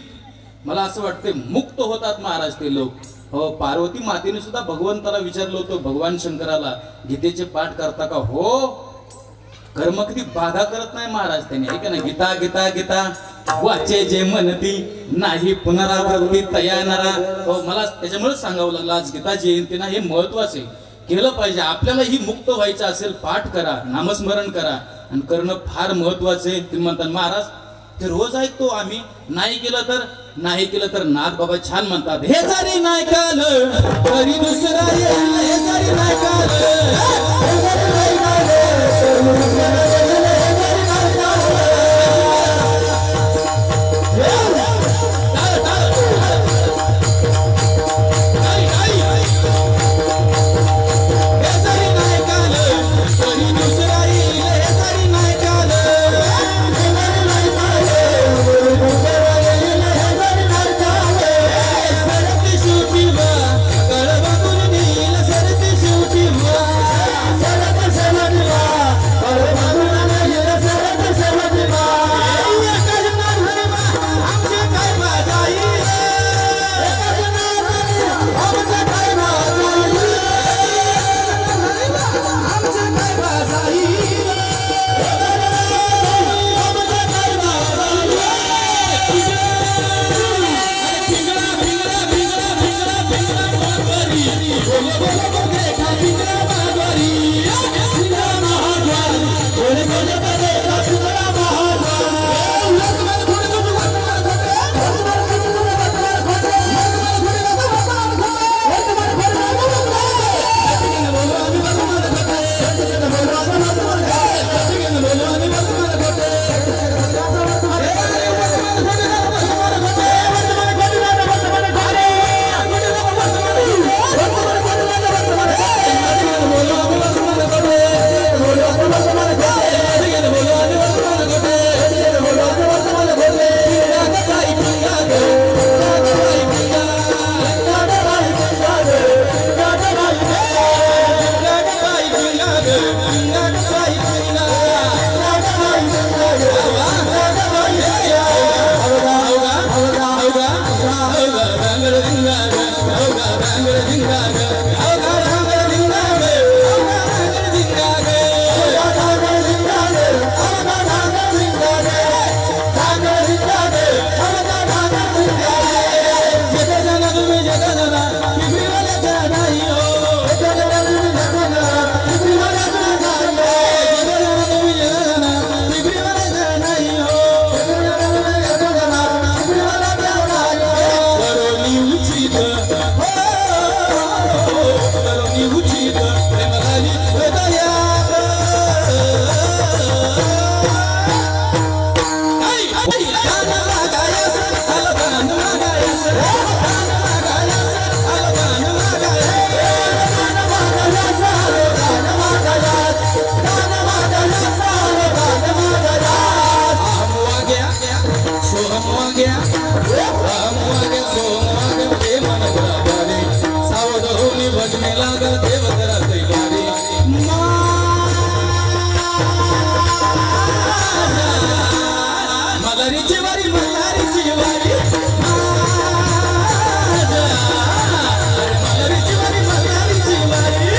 मला असं वाटते मुक्त होतात महाराज ते लोक. हो पार्वती मातेने सुद्धा भगवंताला विचारलं होतं, भगवान शंकराला गीतेचे पाठ करता का. हो कर्म कधी बाधा करत नाही महाराज त्यांनी. ऐका ना. गीता गीता गीता वाचे जे म्हणती नाही पुनरावृत्ती तया नरा. हो मला त्याच्यामुळेच सांगावं लागलं आज गीता जयंतीना हे महत्वाचं आहे. केलं पाहिजे. आपल्याला ही मुक्त व्हायचं असेल पाठ करा, नामस्मरण करा. आणि करणं फार महत्वाचं आहे. ते म्हणतात महाराज ते रोज ऐकतो आम्ही. नाही केलं तर नाथ बाबा छान म्हणतात. हे जरी नाही कालं तरी दुसरा येईल. हे जरी नाही कालं वाग्या राम वाग्या सोम वाग्या ते मन बराबरे सावध होऊन भजने लागा देव जरा तैयारी मदारीची वारी मदारीची वारी मदारीची वारी मदारीची वारी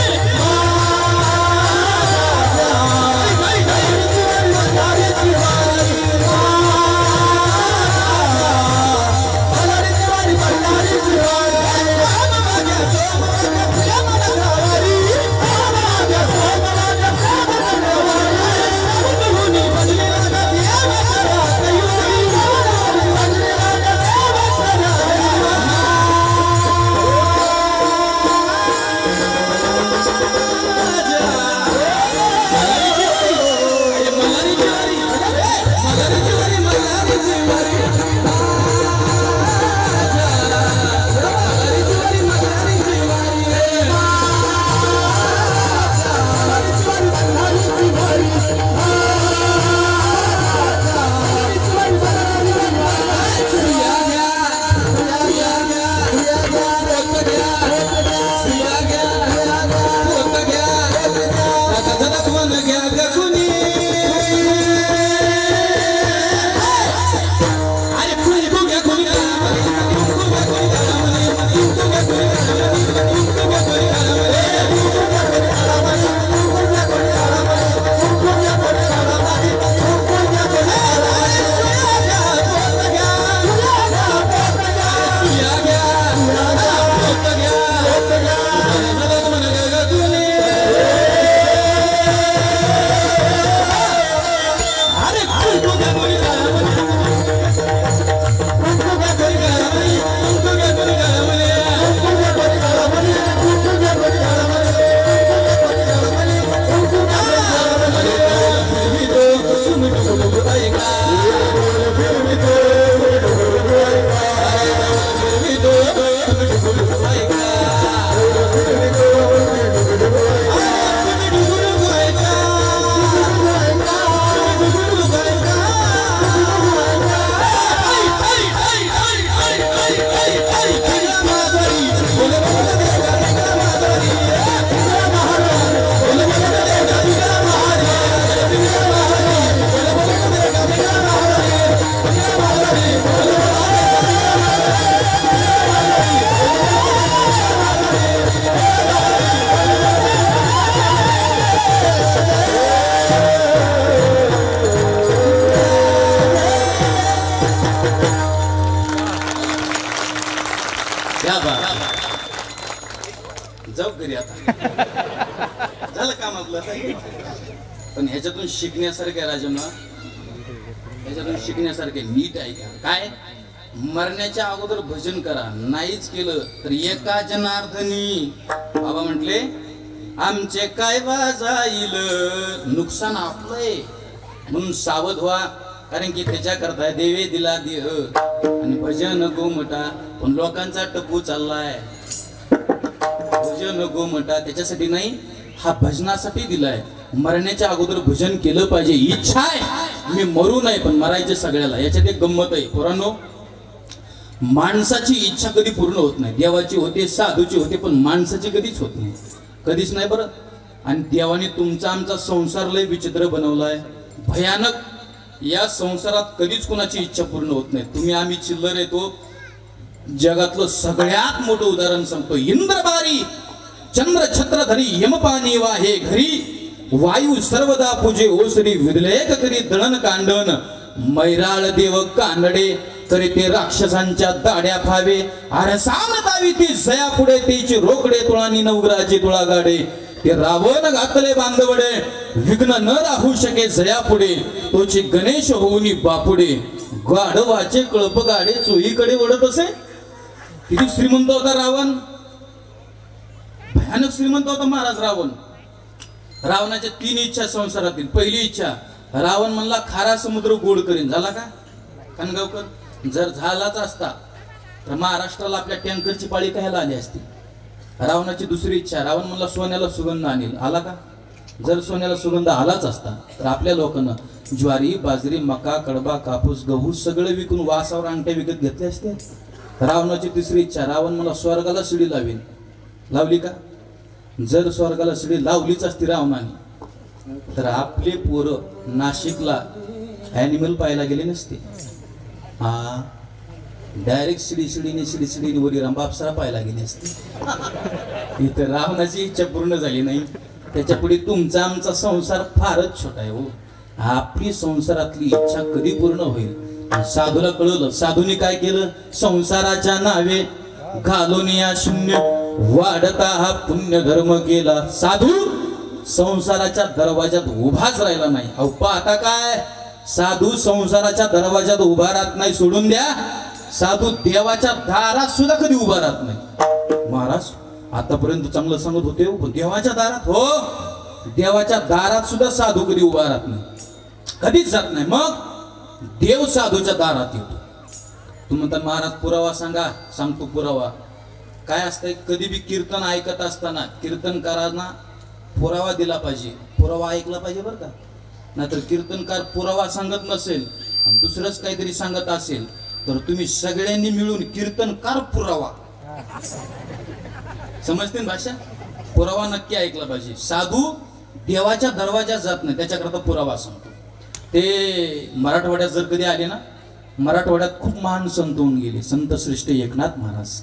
पण ह्याच्यातून शिकण्यासारखे राजम्मा ह्याच्यातून शिकण्यासारखे नीट ऐका काय मरण्याच्या अगोदर भजन करा नाहीच केलं तर एका जनार्दनी बाबा म्हटले आमचे काय वाजाईल नुकसान आपलंय म्हणून सावध व्हा कारण की त्याच्याकरता देवे दिला देह आणि भजन गोमटा पण लोकांचा टप्पू चाललाय भजन गोमटा त्याच्यासाठी नाही हा भजनासाठी दिलाय मरण्याच्या अगोदर भजन केलं पाहिजे इच्छा आहे मी मरू नाही पण मरायचे सगळ्याला याच्यात एक गंमत आहे पोरांनो माणसाची इच्छा कधी पूर्ण होत नाही देवाची होते साधूची होते पण माणसाची कधीच होत नाही कधीच नाही बरं आणि देवाने तुमचा आमचा संसार लय विचित्र बनवलाय भयानक या संसारात कधीच कोणाची इच्छा पूर्ण होत नाही तुम्ही आम्ही चिल्लर येतो जगातलं सगळ्यात मोठं उदाहरण सांगतो इंद्रबारी चंद्र छत्रधरी यमपानी वाहे घरी वायू सर्वदा पूजे ओसरी विदलेख करी दळण कांडण मैराळ देव कानडे तरी ते राक्षसांच्या दाड्या खावे अरे सामतावी ती जया पुढे तिची रोकडे तुळानी नवग्रहाची तुळा गाडे ते रावण घातले बांधवडे विघ्न न राहू शके जया पुढे तोची गणेश होऊनी बापुडे गाढवाचे कळप गाडे चोहीकडे ओढत असे किती श्रीमंत होता रावण भयानक श्रीमंत होता महाराज रावण रावणाच्या 3 इच्छा संसारातील पहिली इच्छा रावण म्हणला खारा समुद्र गोड करीन झाला का कनगावकर जर झालाच असता तर महाराष्ट्राला आपल्या टँकरची पाळी कायला आली असती रावणाची दुसरी इच्छा रावण म्हणला सोन्याला सुगंध आणील आला का जर सोन्याला सुगंध आलाच असता तर आपल्या लोकांना ज्वारी बाजरी मका कडबा कापूस गहू सगळं विकून वासावर अंगठ्या विकत घेतले असते. रावणाची तिसरी इच्छा, रावण मला स्वर्गाला शिडी लावेल. लावली का? जर स्वर्गाला शिडी लावलीच असती रावणाने तर आपले पोरं नाशिकला ॲनिमल पाहायला गेले नसते. हा डायरेक्ट शिडीने वरी रंबापसरा पाहायला गेले असते. इथं रावणाची इच्छा पूर्ण झाली नाही. त्याच्या पुढे तुमचा आमचा संसार फारच छोटा आहे हो. आपली संसारातली इच्छा कधी पूर्ण होईल? साधूला कळलं. साधूने काय केलं? संसाराच्या नावे घालून या शून्य वाढता हा पुण्य धर्म केला. साधू संसाराच्या दरवाजात उभाच राहिला नाही. अहो आता काय साधू संसाराच्या दरवाजात उभा राहत नाही, सोडून द्या. साधू देवाच्या दारात सुद्धा कधी उभा राहत नाही. महाराज आतापर्यंत चांगलं सांगत होते, पण देवाच्या दारात, हो देवाच्या दारात सुद्धा साधू कधी उभा राहत नाही, कधीच जात नाही. मग देव साधूच्या दारात येतो. तू म्हणता महाराज पुरावा सांगा. सांगतो पुरावा. काय असतंय, कधी बी कीर्तन ऐकत असताना कीर्तनकारांना पुरावा दिला पाहिजे, पुरावा ऐकला पाहिजे बरं का. नाहीतर कीर्तनकार पुरावा सांगत नसेल आणि दुसरंच काहीतरी सांगत असेल तर तुम्ही सगळ्यांनी मिळून कीर्तनकार पुरावा, समजते ना भाषा? पुरावा नक्की ऐकला पाहिजे. साधू देवाच्या दरवाजात जात नाही, त्याच्याकरता पुरावा सांगतो. ते मराठवाड्यात जर कधी आले ना, मराठवाड्यात खूप महान संत होऊन गेले. संत श्रेष्ठ एकनाथ महाराज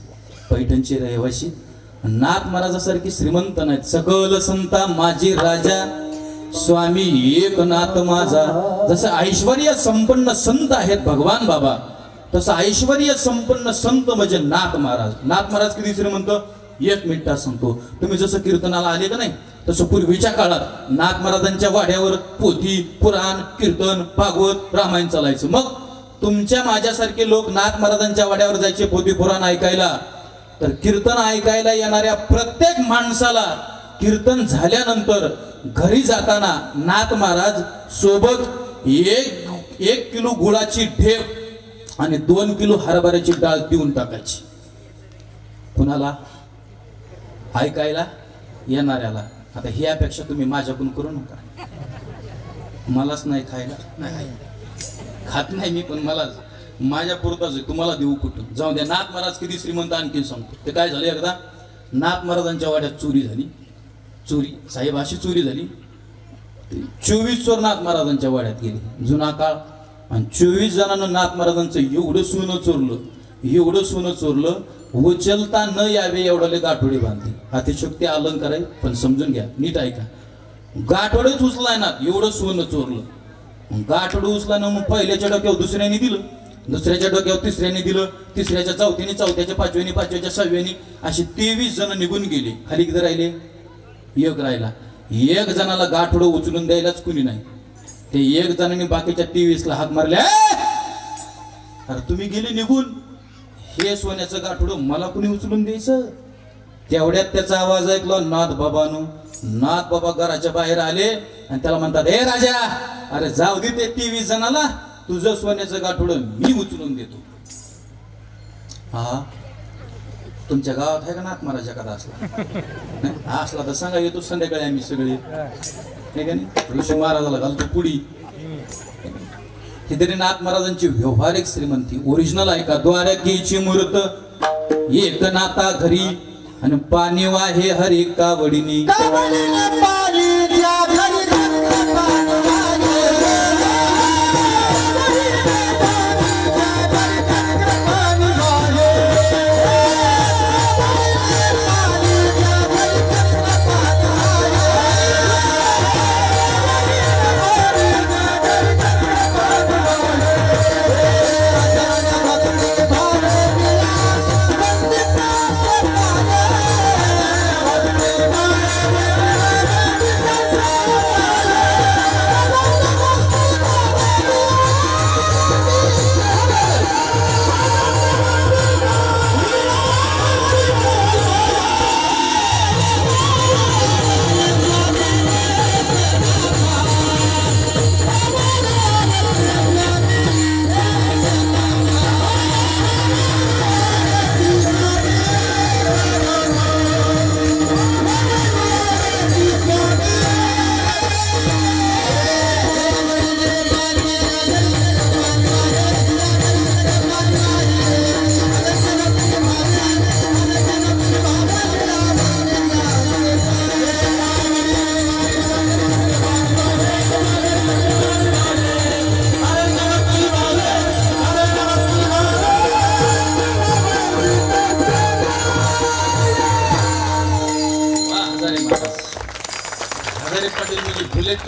पैठणचे रहिवासी. नाथ महाराजासारखी श्रीमंत नाहीत. सकल संता माझी राजा स्वामी एकनाथ माझा. जसं ऐश्वर्य संपन्न संत आहेत भगवान बाबा, तसं ऐश्वर्य संपन्न संत म्हणजे नाथ महाराज. नाथ महाराज किती श्रीमंत? एक मिनिटात सांगतो. तुम्ही जसं कीर्तनाला आले का नाही, तसं पूर्वीच्या काळात नाथ महाराजांच्या वाड्यावर पोथी पुराण कीर्तन भागवत रामायण चालायचं. मग तुमच्या माझ्यासारखे लोक नाथ महाराजांच्या वाड्यावर जायचे पोथी पुराण ऐकायला. तर कीर्तन ऐकायला येणाऱ्या प्रत्येक माणसाला कीर्तन झाल्यानंतर घरी जाताना नाथ महाराज सोबत एक किलो गुळाची ढेप आणि 2 किलो हरभऱ्याची डाळ देऊन टाकायची. कुणाला? ऐकायला येणाऱ्याला. आता ही अपेक्षा तुम्ही माझ्याकडून करू नका. मलाच नाही खायला, नाही खात नाही मी, पण मला माझ्या पुरताच आहे, तुम्हाला देऊ कुठून? जाऊ द्या. नाथ महाराज किती श्रीमंत आणखी सांगतो. ते काय झाले, एकदा नाथ महाराजांच्या वाड्यात चोरी झाली. चोरी साहेब अशी चोरी झाली. 24 चोर नाथ महाराजांच्या वाड्यात गेले. जुना काळ. आणि 24 जणांना नाथ महाराजांचं एवढं सोनं चोरलं, एवढं सोनं चोरलं, उचलता न यावे एवढाले गाठोडे बांधले. अतिशयोक्ती अलंकार आहे, पण समजून घ्या, नीट ऐका. गाठोडेच उचलाय ना, एवढं सोनं चोरलं. गाठोडं उचला ना, मग पहिल्याच्या डोक्यावर दुसऱ्याने दिलं, दुसऱ्याच्या डोक्यावर तिसऱ्याने दिलं, तिसऱ्याच्या चौथ्याने, चौथ्याच्या पाचव्याने, पाचव्याच्या सहाव्याने, असे 23 जण निघून गेले. खाली किती राहिले? एक राहिला. एक जणाला गाठोडं उचलून द्यायलाच कुणी नाही. ते एक जणांनी बाकीच्या 23ला हाक मारले. अरे तुम्ही गेले निघून, हे सोन्याचं गाठोडं मला कुणी उचलून द्यायचं? तेवढ्यात त्याचा आवाज ऐकला नाथ बाबानो. नाथ बाबा घराच्या बाहेर आले आणि त्याला म्हणतात, हे राजा, अरे जाऊ दे ते 23 जणाला, तुझं सोन्याचं गाठोडं मी उचलून देतो. हा तुमच्या गावात आहे का नाथ महाराज एखादा असला? असला तर सांगा, येतो संध्याकाळी आम्ही सगळे, नाही का नाही? ऋषी महाराजाला घालतो पुडी. ही तरी नाथ महाराजांची व्यवहारिक श्रीमंती. ओरिजिनल आहे का? द्वारकेची मूर्त एकनाथा घरी आणि पाणी वाहे हरी कावडीनी.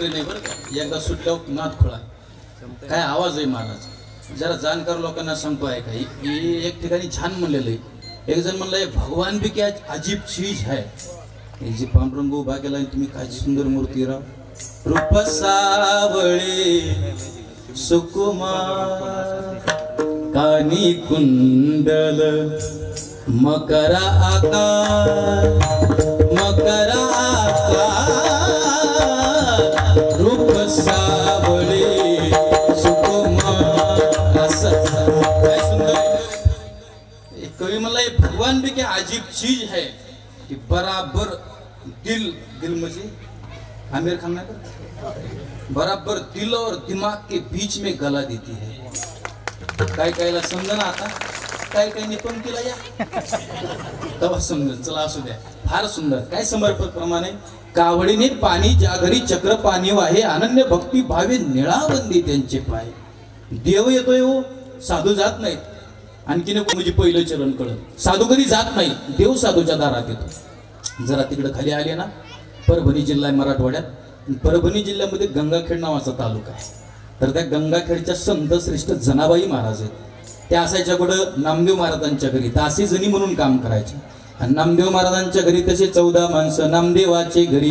ट्रेन आहे बरं का, एकदा सुटल्यावर नाथ खुळा आहे. काय आवाज आहे महाराज, जरा जाणकार लोकांना सांगतो आहे का. एक ठिकाणी छान म्हणलेलं आहे. एक जण म्हणलंय भगवान भी क्या अजीब चीज है. हे जे पांडुरंग उभा केला तुम्ही, काय सुंदर मूर्ती राव. रूप सावळे सुकुमार कानी कुंडल मकरा आकार मकरा आकार रूप सावळे सुकुमार. असं काय सुंदर. एक कवी म्हणला भगवान भी क्या अजीब चीज है कि बराबर दिल दिल म्हणजे आमिर खान ना बराबर दिल और दिमाग के बीच में गला देती है. काय कायला समजा ना आता, काय काय निपण केला या तेव्हा समजन. चला असू द्या. फार सुंदर. काय समर्पक प्रमाणे कावडीने पाणी ज्या घरी चक्र पाणी वाहे अनन्य भक्ती भावे निळावंदी त्यांचे पाय. देव येतोय हो, साधू जात नाहीत. आणखीन म्हणजे पहिलं चरण कळत. साधू कधी जात नाही, देव साधूच्या दारात येतो. जरा तिकडे खाली आले ना, परभणी जिल्हा आहे मराठवाड्यात. परभणी जिल्ह्यामध्ये गंगाखेड नावाचा तालुका आहे. तर त्या गंगाखेडच्या संत श्रेष्ठ जनाबाई महाराज आहेत. त्या असायच्या कुठं नामदेव महाराजांच्या घरी, दासी जणी म्हणून काम करायचे. आणि नामदेव महाराजांच्या घरी तसे 14 माणसं नामदेवाचे घरी.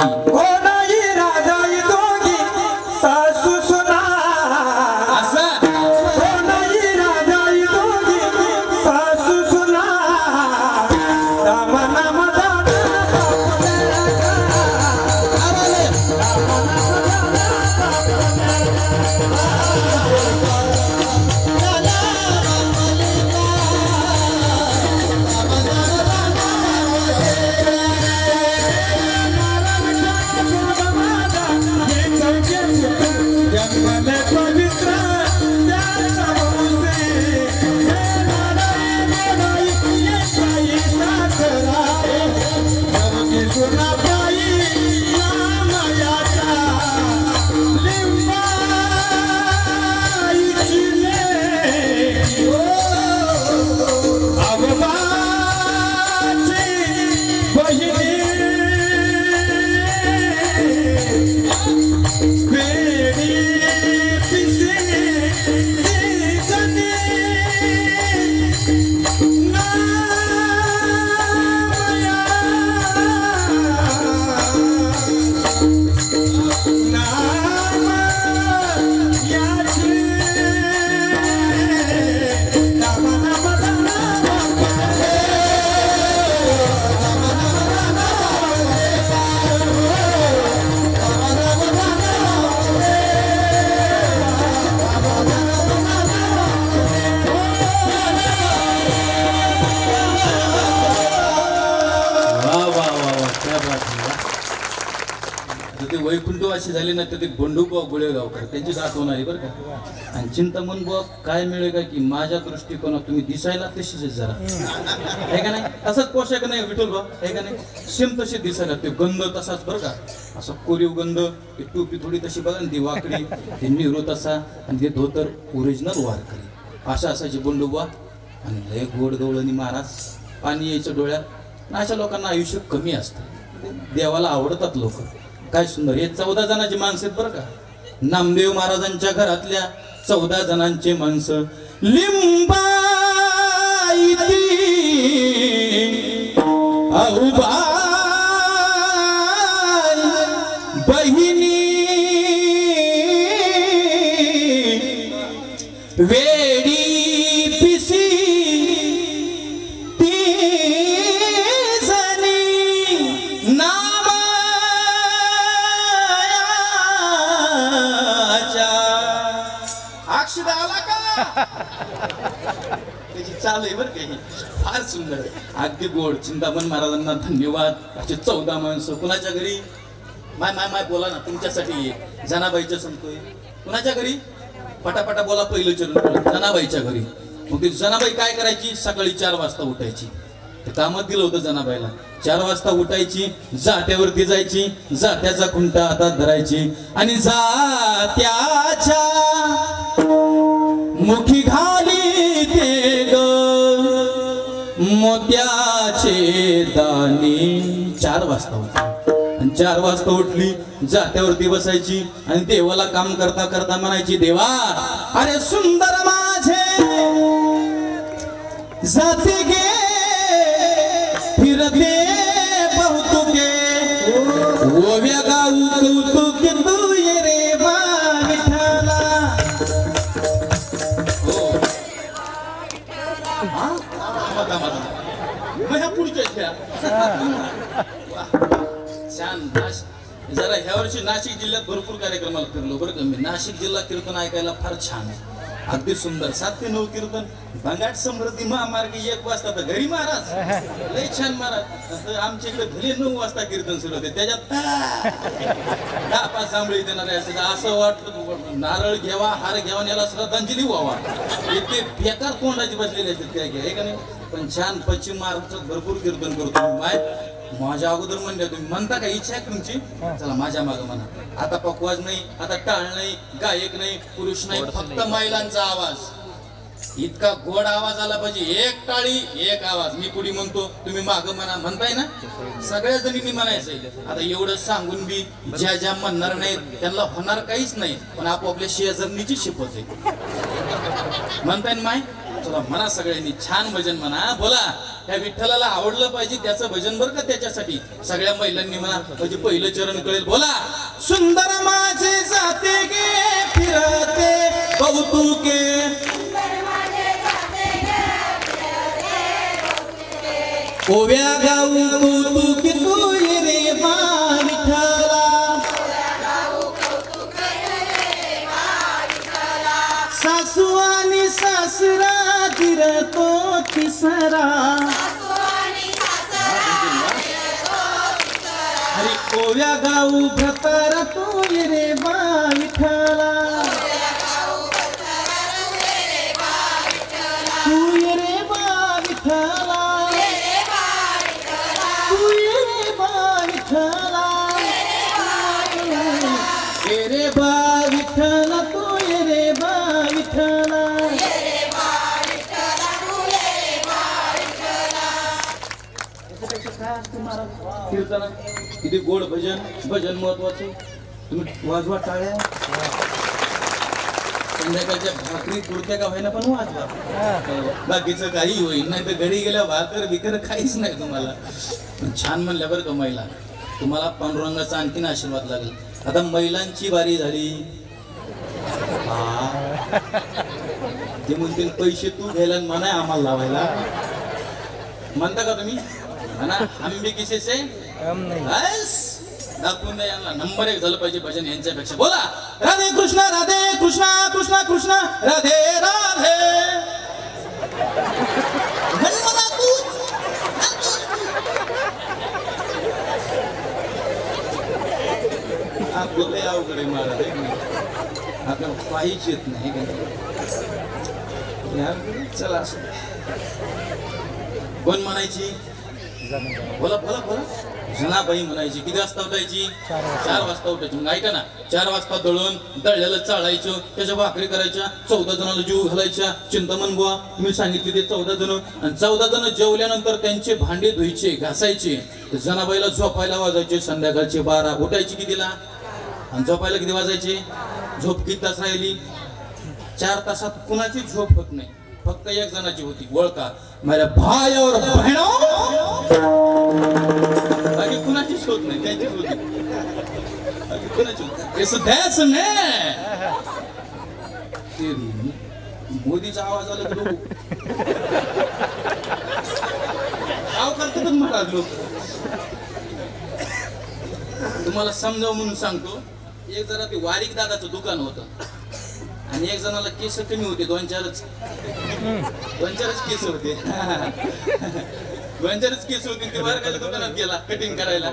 वैकुंठवासी झाले ना तर ते बंडूबा गुळेगावकर त्यांची आठवण आली बरं का. आणि चिंतामण बुवा काय मिळेल का की माझ्या दृष्टिकोनात तुम्ही दिसायला तशीच जरा आहे का नाही. तसाच पोशाख नाही विठ्ठल बा आहे का नाही. सेम तसे दिसायला. ते गंध तसाच बरं का, असा कोरीव गंध. ते टोपी थोडी तशी बघा ती वाकडी, ते निरो तसा, आणि ते धोतर ओरिजिनल वारकरी. अशा असायचे बंडूबा. आणि लय गोड गवळणी महाराज, पाणी यायचं डोळ्यात. अशा लोकांना आयुष्य कमी असतं, देवाला आवडतात लोक. काय सुंदर. हे 14 जणांची माणसं आहेत बरं का. नामदेव महाराजांच्या घरातल्या 14 जणांचे माणसं. लिंबाई आऊबाई बहिणी वेडी पिसी त्याची चाल आहे बरं काही. फार सुंदर, अगदी गोड. चिंतामण महाराजांना धन्यवाद. असे 14 माणसं. कुणाच्या घरी माय माय माय बोला ना, तुमच्यासाठी जनाबाईच्या सांगतोय. कुणाच्या घरी पटापटा बोला. पहिलं चरण जनाबाईच्या घरी. मग ती जनाबाई काय करायची, सकाळी 4 वाजता उठायची. ते कामात दिलं होतं जनाबाईला. 4 वाजता उठायची, जात्यावरती जायची, जात्याचा खुंटा हातात धरायची आणि जात्याच्या मुखी घाली ते ग मोत्याचे दाणे. 4 वाजता होते. आणि 4 वाजता उठली जात्यावरती बसायची आणि देवाला काम करता करता म्हणायची, देवा अरे सुंदर माझे जाते गे फिरते बहुतुके ओव्या गाऊ कौतुके तू ये रे बा विठ्ठला. जरा ह्या वर्षी नाशिक जिल्ह्यात भरपूर कार्यक्रमाला फिरलो बरं का मी. नाशिक जिल्हा कीर्तन ऐकायला फार छान आहे, अगदी सुंदर. 7 ते 9 कीर्तन, भंगाट समृद्धी महामार्ग 1 वाजता तर घरी महाराज, लय छान महाराज. आमच्या इकडे भले 9 वाजता कीर्तन सुरू होते, त्याच्यात 10-5 जांभळी देणारे असते. असं वाटतं नारळ घ्यावा, हार घ्यावा, याला श्रद्धांजली व्हावा. इतके बेकार तोंडाची बसलेले असतात काय काय का नाही. पण छान पश्चिम महाराष्ट्रात भरपूर कीर्तन करतो. माझ्या अगोदर म्हणले तुम्ही म्हणता का, इच्छा आहे तुमची, चला माझ्या मागं म्हणा. आता पकवाज नाही, आता टाळ नाही, गायक नाही, पुरुष नाही, फक्त महिलांचा आवाज. इतका गोड आवाज आला पाहिजे, 1 टाळी 1 आवाज. मी पुढे म्हणतो, तुम्ही मागं म्हणा. म्हणताय ना, सगळ्या जणींनी म्हणायचंय. आता एवढं सांगून बी ज्या ज्या म्हणणार नाहीत त्यांना होणार काहीच नाही, पण आपोआपल्या शेजारणीची शिपत आहे. म्हणताय ना माय, चला म्हणा सगळ्यांनी, छान भजन म्हणा. बोला, त्या विठ्ठलाला आवडलं पाहिजे त्याचं भजन बरं का. त्याच्यासाठी सगळ्या महिलांनी म्हणा, म्हणजे पहिलं चरण कळेल. बोला, सुंदर माझे जाते गे फिरते कौतुके ओव्या गाऊ कौतुके तू ये रे बा विठ्ठला. सासू आणि सासरा जिरतो तिसरा, अरे ओव्या गाऊ भतारा तू ये रे बा विठ्ठला. तू ये रे बा विठ्ठला, तू ये रे बा विठ्ठला, ये रे बा विठ्ठला, तू ये रे बा विठ्ठला. कीर्तन किती गोड भजन, भजन महत्वाचं. तुम्ही वाजवा टाळ्या, संध्याकाळच्या भाकरी पुरत्या का व्हायना पण वाजवा. बाकीचं काही होईल, नाही तर घरी गेल्या भाकर बिकर काहीच नाही तुम्हाला. छान म्हणल्या बरं का महिला, तुम्हाला पांडुरंगाचा आणखीन आशीर्वाद लागेल. आता महिलांची बारी झाली. ते म्हणतील पैसे तू घ्यायला म्हणा आम्हाला लावायला. म्हणता का तुम्ही? म्हणा, हम भी किसी से दाखवून द्या यांना. नंबर 1 झालं पाहिजे भजन यांच्यापेक्षा. बोला, राधे कृष्णा राधे कृष्णा कृष्णा कृष्णा राधे राधे. आपलं लय अवघड आहे महाराज, आपल्याला काहीच येत नाही. चला असं कोण म्हणायची? बोला बोला बोला. जनाबाई म्हणायची. किती वाजता उठायची? 4 वाजता उठायची. मग ऐका ना, 4 वाजता दळलेलं चाळायचं, त्याच्या भाकरी करायच्या, 14 जणांना जीव घालायच्या. चिंतामण बुवा मी सांगितले ते 14 जण, आणि 14 जण जेवल्यानंतर त्यांचे भांडे धुवायचे, घासायचे. जनाबाईला झोपायला वाजायचे संध्याकाळचे 12. उठायची कितीला आणि झोपायला किती वाजायचे? झोप किती तास राहिली? 4 तासात कुणाची झोप होत नाही, फक्त 1 जणाची होती. ओळखा, मेरे भाई और बहनों, बाकी कुणाचीच होत नाही, त्यांचीच होती. बाकी कुणाची इस देश में मोदीचा आवाज आला की लोक काय करतात महाराज लोक. तुम्हाला समजावं म्हणून सांगतो. एक जरा ते वारीक दादाचं दुकान होतं आणि 1 जणाला केस कमी होते, 2-4च केस होते. 2-4च केस होते. ते वारकाच्या दुकानात गेला कटिंग करायला.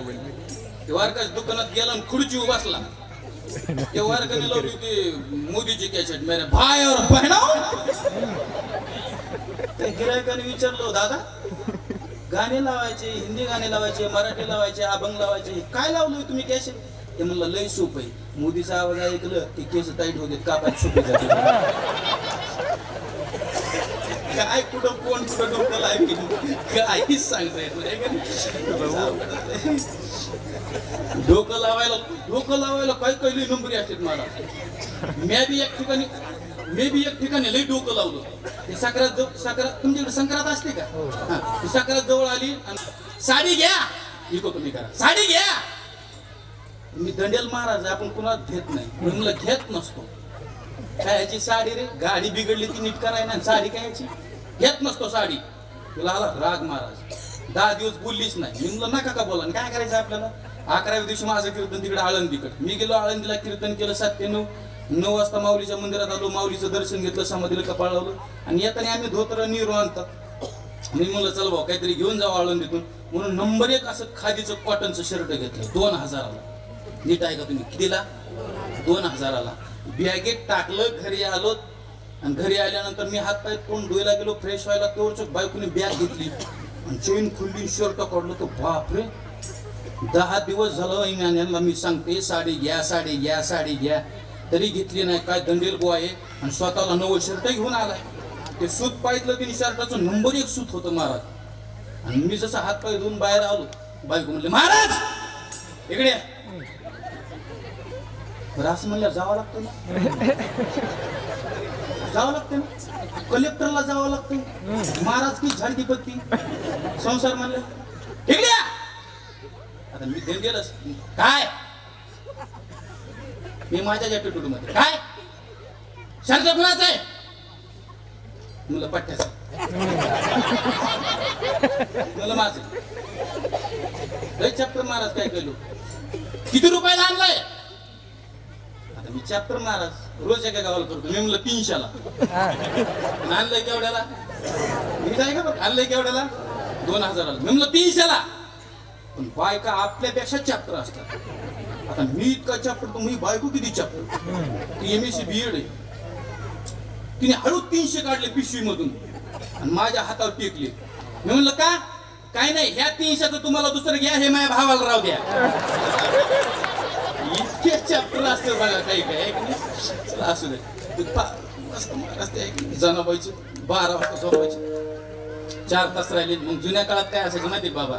ते वारकाच्या दुकानात गेला आणि खुर्ची बसला. त्या वारकाने लावली ते मोदीची कॅसेट, मेरे भाई और बहनों. त्या गिरायकाने विचारलं, दादा गाणे लावायचे, हिंदी गाणे लावायचे, मराठी लावायचे, अभंग लावायचे, काय लावलोय तुम्ही कॅसेट? ते म्हणलं लय सोप आहे. मोदीचा आवाज ऐकलं की केस टाईट होते, कापायला सोपे जाते. काय कुठं कोण कुठं डोकं लावली काहीच सांगता येत नाही. डोकं लावायला काय कैली नंबरी असतात मला. मी बी एक ठिकाणी लई डोकं लावलं. ते साखरात तुमच्याकडे संक्रांत असते का? ती साखरात जवळ आली आणि साडी घ्या इको तुम्ही करा साडी घ्या. मी दंडेल महाराज आपण कुणाला घेत नाही म्हणलं घेत नसतो. काय याची साडी रे गाडी बिघडली ती नीट कराय ना साडी काय याची घेत नसतो साडी. तुला आला राग महाराज 10 दिवस बोललीच नाही. मी म्हणलं नका का बोला काय करायचं आपल्याला. 11व्या दिवशी माझं कीर्तन तिकडे आळंदीकडे. मी गेलो आळंदीला कीर्तन केलं 7 ते 9 वाजता माऊलीच्या मंदिरात आलो. माऊलीचं दर्शन घेतलं समाधीला कपाळ लावलं आणि येताना आम्ही धोतर नीरो आणतात. मी म्हणलं चल भाऊ काहीतरी घेऊन जाऊ आळंदीतून म्हणून नंबर 1 असं खादीचं कॉटनचं शर्ट घेतलं 2000ला. नीट आहे का तुम्ही कितीला 2000ला. बॅगेत टाकलं घरी आलो आणि घरी आल्यानंतर मी हात पाय तोंड धुवायला गेलो फ्रेश व्हायला. तेवढच बायकोने बॅग घेतली आणि चेन खुलली शर्ट काढलं तर बापरे 10 दिवस झालं यांना मी सांगते साडी घ्या साडी घ्या साडी घ्या तरी घेतली नाही. काय दंडेल गो आहे आणि स्वतःला नवं शर्ट घेऊन आलाय. ते सूत पाहिलं तिने शर्टाचं नंबर 1 सूत होतं महाराज. आणि मी जसं हात पाय धुवून बाहेर आलो बायको म्हणले महाराज इकडे रास म्हणल्या जावं लागतं ना जावं लागतं ना कलेक्टरला जावं लागतं. महाराज की झाडकी पत्ती संसार म्हणलं इकडे आता मी दंडेलच काय मी माझ्या ॲटिट्यूड मध्ये काय शर्ट कुणाचं आहे मुलं पट्ट्याचं मुलं माझं लय चॅप्टर महाराज काय केलो किती रुपयाला आणलाय. आता मी चॅप्टर महाराज रोज एका गावाला करतो. मी म्हणलं 300ला आणलंय केवढ्याला मी काय का बघ आणलंय केवढ्याला 2000ला. मी म्हणलं 300ला. पण बायका आपल्यापेक्षा चॅप्टर असतात. आता मी इतका चॅप्टर तर मी बायको किती चॅप्टर ती MSc BEd आहे. तिने हळू 300 काढले पिशवी मधून आणि माझ्या हातावर टेकले. मी म्हणलं का काय नाही ह्या 300चं तुम्हाला दुसरं घ्या हे माझ्या भावाला राहू द्या. इतके चॅप्टर असते बघा काही काय असू दे मस्त जनाबाईचे 12 वाजता झोपायचे 4 तास राहिले. मग जुन्या काळात काय असायचं माहिती बाबा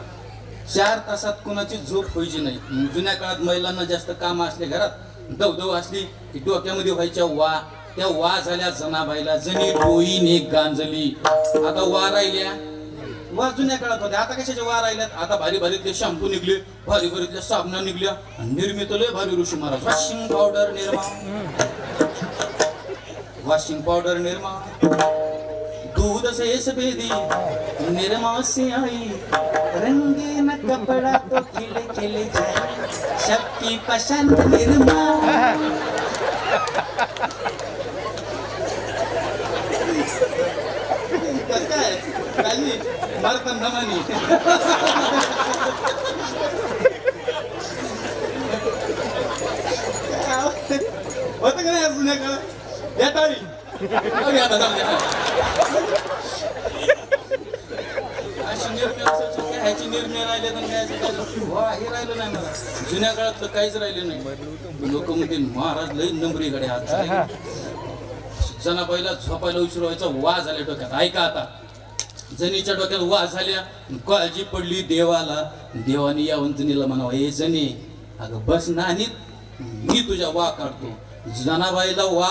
4 तासात कोणाची झोप व्हायची नाही. जुन्या काळात महिलांना जास्त काम असले घरात दवदव असली की डोक्यामध्ये व्हायच्या वा त्या वा झाल्या जनाबाईला जणी डोईन एक गांजली. आता वा राहिल्या वा जुन्या काळात होत्या. आता कशाच्या वा राहिल्यात आता भारी भारीतले शॅम्पू निघले भारी भारीतल्या साबणा निघल्या निर्मित लय भारी ऋषी महाराज वॉशिंग पावडर निर्मा दूध से सफेदी निर्मा से आई रंगीन कपड़ा तो खिले खिले जाए सबकी पसंद निर्मा. काय काही भारतात नमानी होतं का नाही जुन्या काळात देताळी ह्याची निर्णय राहिले हे राहिलं नाही मला. जुन्या काळातलं काहीच राहिलं नाही. लोक म्हणते महाराज लई नंबरी कडे हात जनाबाईला झोपायला उशीर व्हायचा वा झाल्या डोक्यात. ऐका आता जनीच्या डोक्यात वा झाल्या काळजी पडली देवाला. देवाने यावून जनीला म्हणावं हे जनी अगं बस नाहीत मी तुझ्या वा काढतो. जनाबाईला वा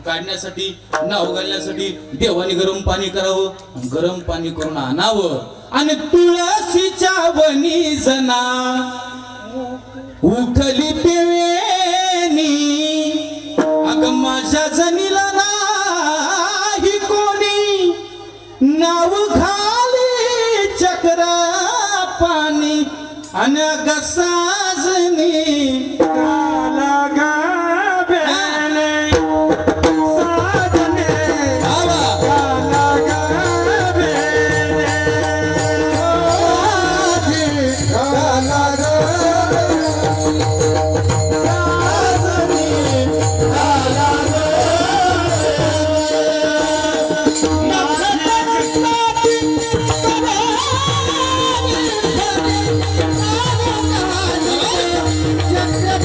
काढण्यासाठी नाव घालण्यासाठी देवाने गरम पाणी करावं गरम पाणी करून आणावं आणि तुळशीच्या वनी जना उठली पेवेनी. अगं माझ्या जनीला नाही कोणी नाव घाली चक्रा पाणी आणि गसाजनी Yeah.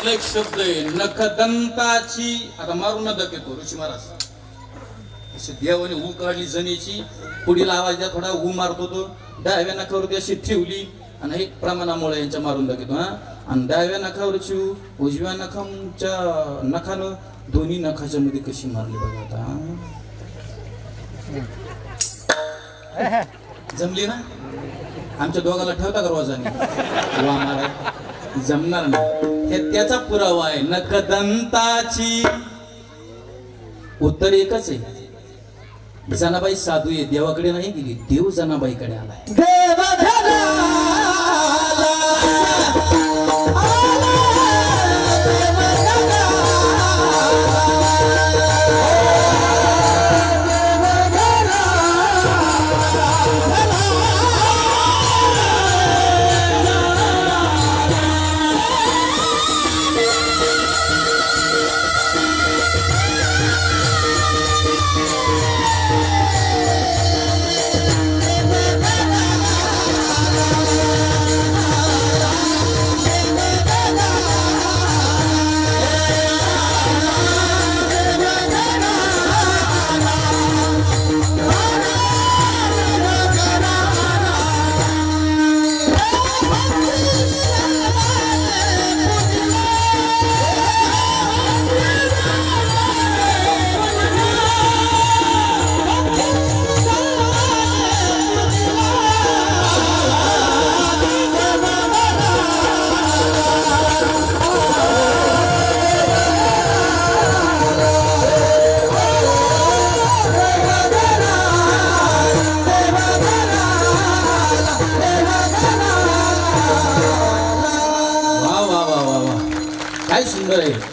त्यातला एक शब्द आहे नखदंताची. आता मारून नदक येतो ऋषी महाराज. अशी देवाने ऊ काढली जणीची, पुढील आवाज द्या थोडा ऊ मारतो तो. डाव्या नखावरती अशी ठेवली आणि एक प्रमाणामुळे यांच्या मारून दाखवतो हा. आणि डाव्या नखावरची उजव्या नखाच्या नखानं दोन्ही नखाच्या मध्ये कशी मारली बघा आता. जमली ना. आमच्या दोघाला ठेवता का रोजाने वा मारा जमणार नाही. हे त्याचा पुरावा आहे नखदंताची. उत्तर एकच आहे. जनाबाई साधू आहे, देवाकडे नाही गेली, देव जनाबाईकडे आलाय.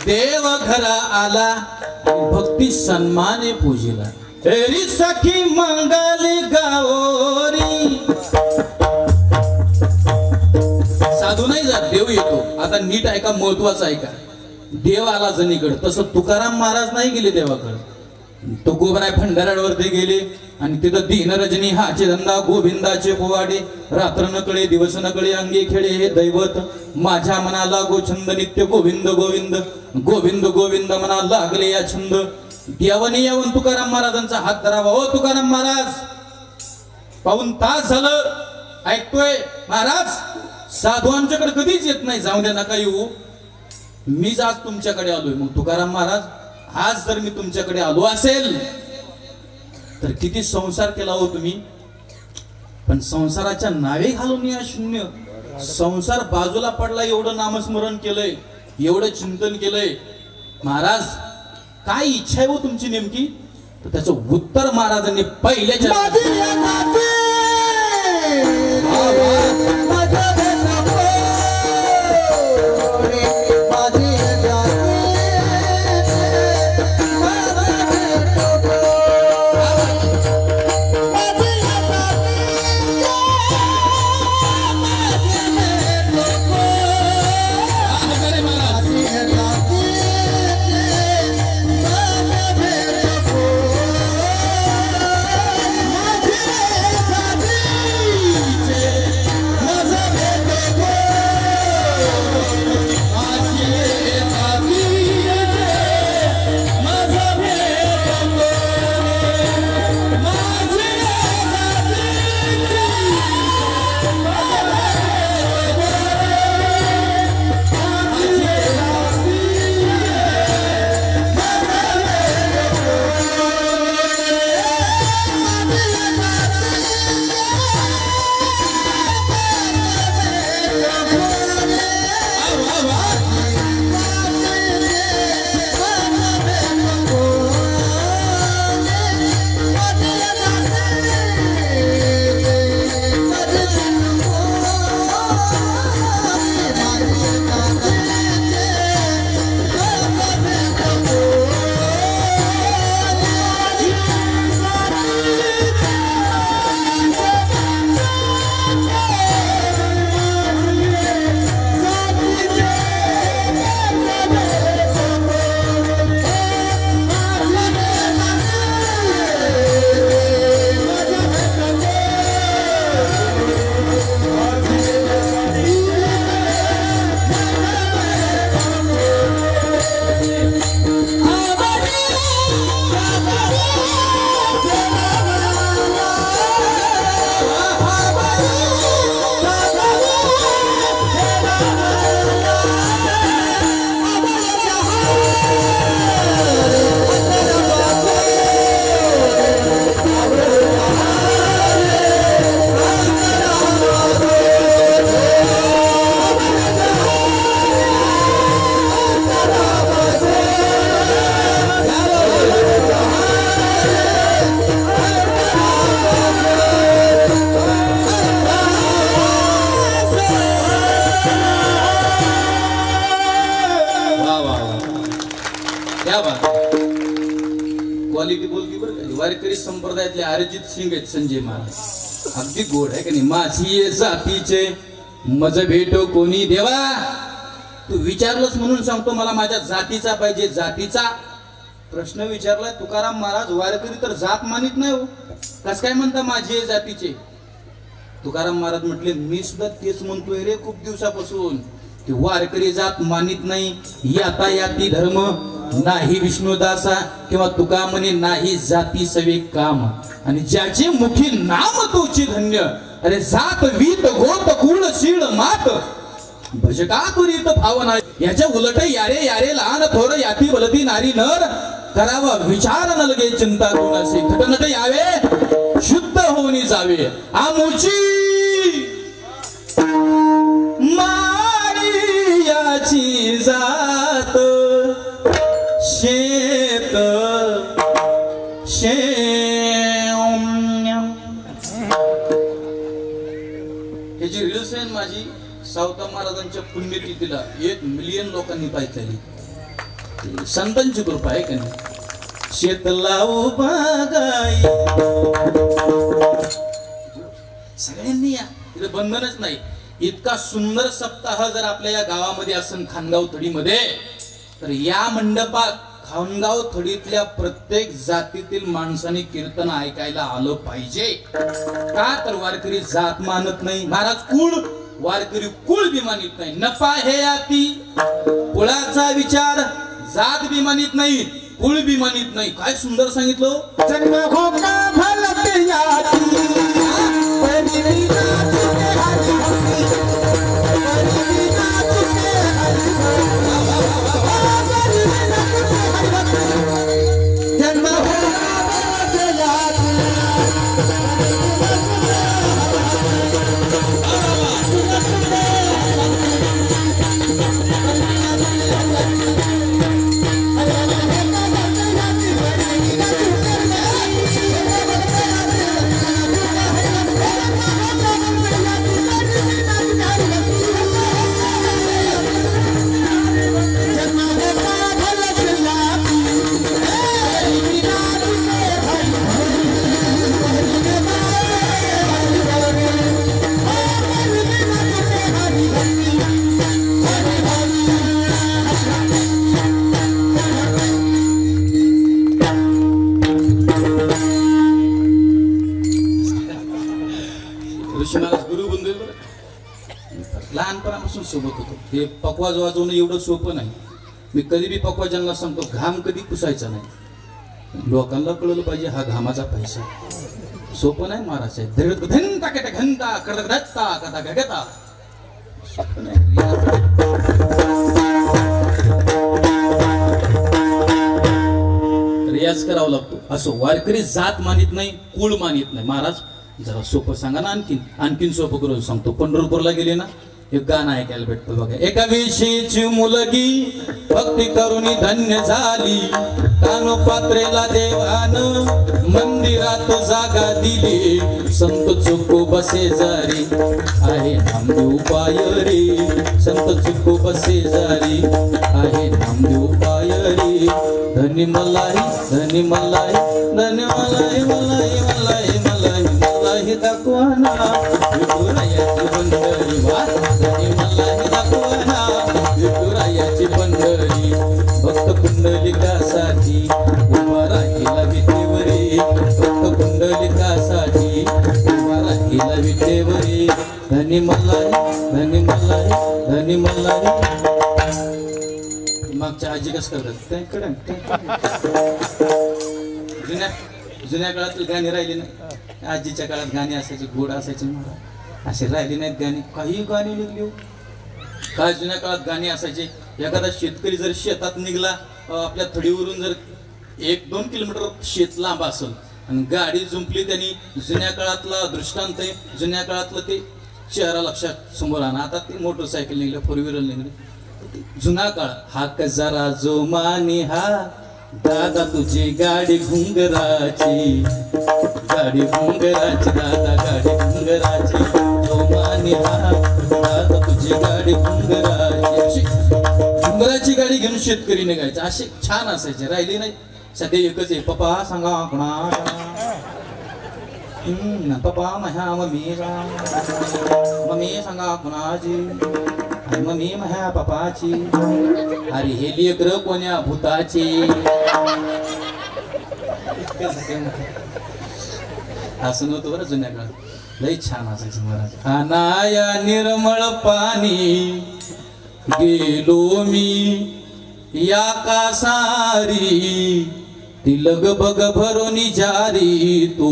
देव घरा आला भक्ती सन्माने पूजिला. एरी सखी मंगली गावोरी. साधू नाही जात, देव येतो. आता नीट ऐका, महत्वाचं ऐका. देव आला जणीकडे, तसं तुकाराम महाराज नाही गेले देवाकडे. तो गोबराय भंडाऱ्यावरती गेले आणि तिथं दीन रजनी हाचे धंदा गोविंदाचे पोवाडे. रात्र न कळे दिवस न कळे अंगे खेळे हे दैवत. माझ्या मनाला गोछंद नित्य गोविंद गोविंद गोविंद गोविंद मना लागले या छंद. देवाने येऊन तुकाराम महाराजांचा हात धरावा. ओ तुकाराम महाराज, पाऊण तास झालं ऐकतोय महाराज, साधू आमच्याकडे कधीच येत नाही. जाऊ द्या नका येऊ, मीच आज तुमच्याकडे आलोय. मग तुकाराम महाराज, आज जर मी तुमच्याकडे आलो असेल तर किती संसार केला हो तुम्ही, पण संसाराच्या नावे घालून या शून्य. संसार बाजूला पडला, एवढं नामस्मरण केलंय, एवढं चिंतन केलंय. महाराज काय इच्छा आहे हो तुमची नेमकी? तर त्याचं उत्तर महाराजांनी पहिल्याच्या क्या बात, क्वालिटी बोलती बरं का. वारकरी संप्रदायातले अरिजित सिंग आहेत संजय महाराज, अगदी गोड आहे का नाही. माझी जातीचे मज भेटो कोणी देवा. तू विचारलंस म्हणून सांगतो, मला माझ्या जातीचा पाहिजे. जातीचा प्रश्न विचारलाय तुकाराम महाराज. वारकरी तर जात मानित नाही हो, कस काय म्हणता माझी जातीचे. तुकाराम महाराज म्हटले, मी सुद्धा तेच म्हणतोय रे खूप दिवसापासून, की वारकरी जात मानित नाही. याता याती धर्म नाही विष्णुदासा, किंवा तुका म्हणे नाही जाती सवे काम. आणि ज्याचे मुखी नाम तोची धन्य. अरे जात वीत गोत कुळ शीळ मात भजका तुरीत भावना. याच्या उलट यारे यारे लहान थोर याती बलती नारी नर. करावा विचार न लगे चिंता कोणासे. घटनट यावे शुद्ध होऊन जावे. आमुची मारी याची जात शेत हे जी रील्स आहे माझी, सावता महाराजांच्या पुण्यतिथीला 1 मिलियन लोकांनी पाहिली. संतांची कृपा आहे का नाही. शेत लावू बागाई सगळ्यांनी या, तिथे बंधनच नाही. इतका सुंदर सप्ताह जर आपल्या या गावामध्ये असेल खानगाव थडीमध्ये, तर या मंडपात खानगाव थडीतल्या प्रत्येक जातीतील माणसाने कीर्तन ऐकायला आलं पाहिजे. का तर वारकरी जात मानत नाही. महाराज कुळ, वारकरी कुळ बी मानित नाही. नफा हे याती कुळाचा विचार, जात बी मानित नाही, कुळ बी मानित नाही. काय सुंदर सांगितलं. जन्म होता फलत याती लहानपणापासून सोबत होतो. हे पकवाज वाजवणं एवढं सोपं नाही. मी कधी बी पकवाजांना सांगतो, घाम कधी पुसायचा नाही. लोकांना कळलं पाहिजे हा घामाचा पैसा. सोपं नाही महाराज. घंटा केटा घंटा कडता कथा घेता सोपं नाही. रियाज करावा लागतो. असं वारकरी जात मानित नाही, कुळ मानित नाही. महाराज जरा सोपं सांगा ना. आणखीन सोपं करून सांगतो. पंढरपूरला गेले ना, एक गाणं ऐकायला भेटतं बघा. एका विषयीची मुलगी भक्ती करुणी धन्य झाली. कानो पात्रेला देवान मंदिरात जागा दिली. संत चुको बसे जारी आहे नामदेव पाय रे. संत चुको बसे जारी आहे नामदेव पाय रे. धनी मलाही धनी मलाही धनी मलाही मलाही मलाही मलाही मलाही दाखवाना विठुरायाची पंढरी. धनी मलाही दाखवाना विठुरायाची पंढरी. भक्त कुंडलिकासाठी उभा राहिला विटेवरी. भक्त कुंडलिकासाठी उभा राहिला विटेवरी. धनी मलाही धनी मलाही धनी मलाही. मागच्या आजी कसं करतात. जुन्या जुन्या काळातील गाणी राहिली नाही. आजीच्या काळात गाणी असायची, गोड असायची. असे राहिली नाहीत गाणी. काही गाणी निघली. काय जुन्या काळात गाणी असायची. एखादा शेतकरी जर शेतात निघला, आपल्या थडीवरून जर 1-2 किलोमीटर शेत लांब असेल आणि गाडी जुंपली त्यांनी, जुन्या काळातला दृष्टांत आहे. जुन्या काळातलं ते चेहरा लक्षात समोर आणा. आता ते मोटरसायकल निघले, 4 व्हीलर निघले. जुना काळ. हाक जरा जो मानी हा दादा तुझी गाडी घुंगराची. गाडी घुंगराची दादा गाडी घुंगराची. जो मानी हा दादा तुझी गाडी घुंगराची. घुंगराची गाडी बैलगाडी घेऊन शेतकरी निघायचं, असे छान असायचे. राहिले नाही सध्या एकच आहे, पप्पा सांगा कोणा पप्पा माझ्या मम्मी सांगा कोणाची, मम्मी माझ्या पप्पाची. अरे हे लेकर कोण्या भूताची. असं नव्हतं बरं जुन्या काळात, लई छान असायचं महाराज. अनाया निर्मळ पाणी गेलो मी या कासारी, ती लगबग भरून जारी तो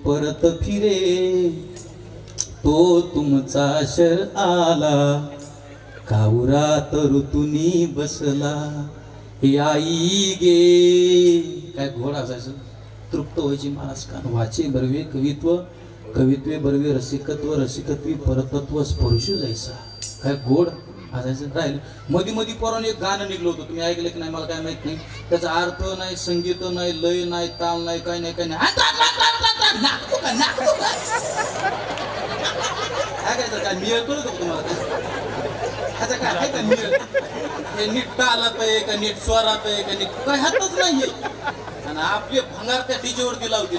परत फिरे. तो तुमचा शर आला कावरात ऋतुनी बसला, हे आई गे. काय घोड असायचं, तृप्त व्हायची महाराज. कान वाचे बरवे कवित्व, कवित्वे बरवे रसिकत्व, रसिकत्वी परतत्व स्पर्शू जायचा. काय गोड असायचं. राहिलं मध्ये मध्ये पोराने एक गाणं निघलं होतं, तुम्ही ऐकलं की नाही मला काय माहित नाही. त्याचा अर्थ नाही, संगीत नाही, लय नाही, ताल नाही, काही नाही, काही नाही. काय करायचं, काय मिळतो का तुम्हाला? ह्याचं काय आहे का मिळ? हे नीट तालात आहे का, नीट स्वरात आहे का, नीट काय हातच नाहीये. आणि आपले भंगार त्या डीजेवरती लावते.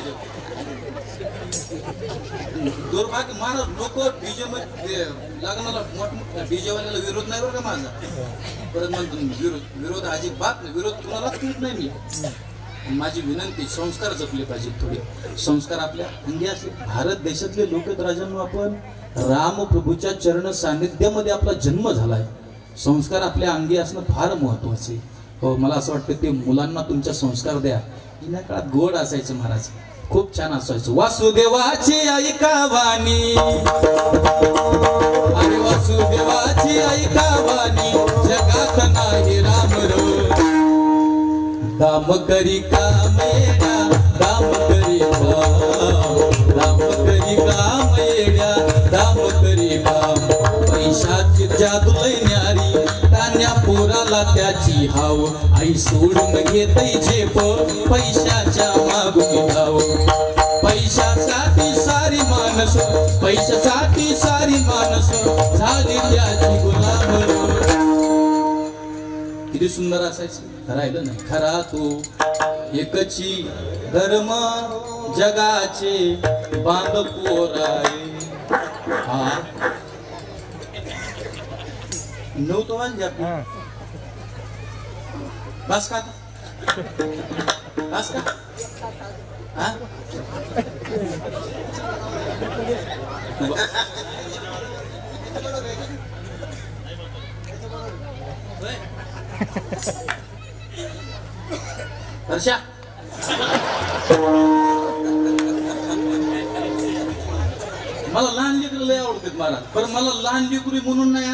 दुर्भाग्य माणूस लोक डीजे मध्ये लग्नाला मोठमोठ्या डीजे वाल्याला विरोध नाही बरं का माझा. परत म्हणतो विरोध अजिबात नाही, विरोध कुणालाच करत नाही मी. माझी विनंती, संस्कार जपले पाहिजे थोडे. संस्कार आपल्या अंगी असले. भारत देशातले लोक राजांनो, आपण रामप्रभूच्या चरण सान्निध्यामध्ये आपला जन्म झालाय. संस्कार आपल्या अंगी असणं फार महत्वाचे. हो, मला असं वाटतं ते मुलांना तुमच्या संस्कार द्या. या काळात गोड असायचं महाराज, खूप छान असायचं. वासुदेवाची ऐका वाणी, अरे वासुदेवाची ऐका वाणी, जगात नाही राम दाम करी कामेड्या, दाम करी दाम करी कामेड्या, दाम करी काम. पैशाची जादू न्यारी, तान्या पोराला त्याची हाव, आई सोडून घेतै झेप, पैशाच्या मागून धाव. पैशासाठी सारी माणस, पैशासाठी सारी माणस झाली त्याची गुलाम. किती सुंदर असायचं. राहिलं नाही. खरा तो एकची धर्म जगाचे बांध पोराय. हा नव्हतं वाजले आपण. बस का बस का हा हर्षा मला लहान लेकरं लय आवडतात महाराज. पण मला लहान लेकरी म्हणून नाही,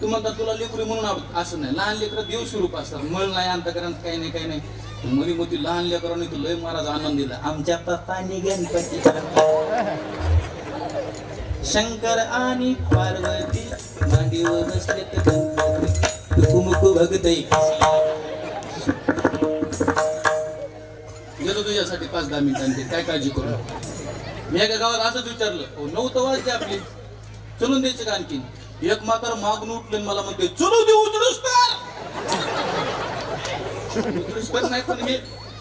तू म्हणता तुला लेकरी म्हणून आवडत, असं नाही. लहान लेकरं देव स्वरूप असतात, मळ नाही अंतकरण काही नाही, काही नाही. मधी मोठी लहान लेकरांनी तू लय महाराज आनंद दिला. आमच्या पप्पांनी गणपती शंकर आणि पार्वती मांडीवर बसले तर कुमुकू भगतई. गेलो तुझ्यासाठी 5-10 मिनिटांचे, काय काळजी करू. मी एका गावात असंच विचारलं, 9 तर वाजते आपली, चलून द्यायचं का आणखीन. एक मात्र मागून उठलं मला म्हणते, चलू दे, उचलूस तर नाही. पण हे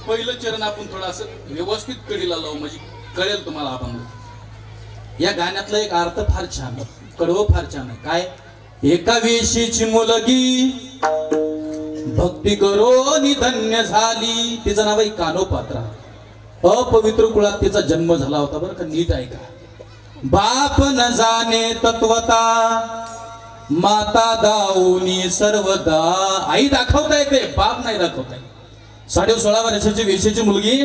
पहिलं चरण आपण थोडं असं व्यवस्थित कडीला लावू, म्हणजे कळेल तुम्हाला आपण. या गाण्यातला एक अर्थ फार छान आहे, कडवं फार छान आहे. काय, एका वेशीची मुलगी भक्ती करून धन्य झाली. तिचं नाव आहे कानोपात्रा. अपवित्र कुळात तिचा जन्म झाला होता बरं का, नीट ऐका. बाप न जाणे तत्वता, माता दाऊनी सर्वदा. आई दाखवता येते, बाप नाही दाखवता येत. 16.5 वर्षाची वेशीची मुलगी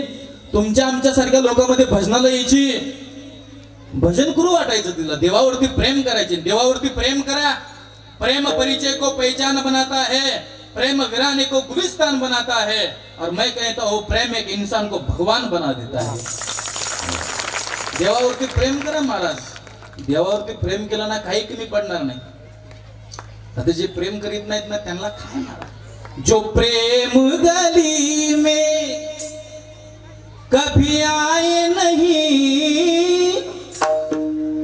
तुमच्या आमच्या सारख्या लोकांमध्ये भजनाला यायची. भजन करू वाटायचं तिला, देवावरती प्रेम करायचे. देवावरती प्रेम करा. प्रेम परिचय को पहचान बनाता है, प्रेम वीराने को गुलिस्तान बनाता है, और मैं कहता हूँ प्रेम एक इंसान को भगवान बना देता है. देवावरती प्रेम करा महाराज. देवावरती प्रेम केलं ना काही कमी पडणार नाही. आता जे प्रेम करीत नाहीत ना त्यांना काय महाराज. जो प्रेम गली में कभी आए नहीं,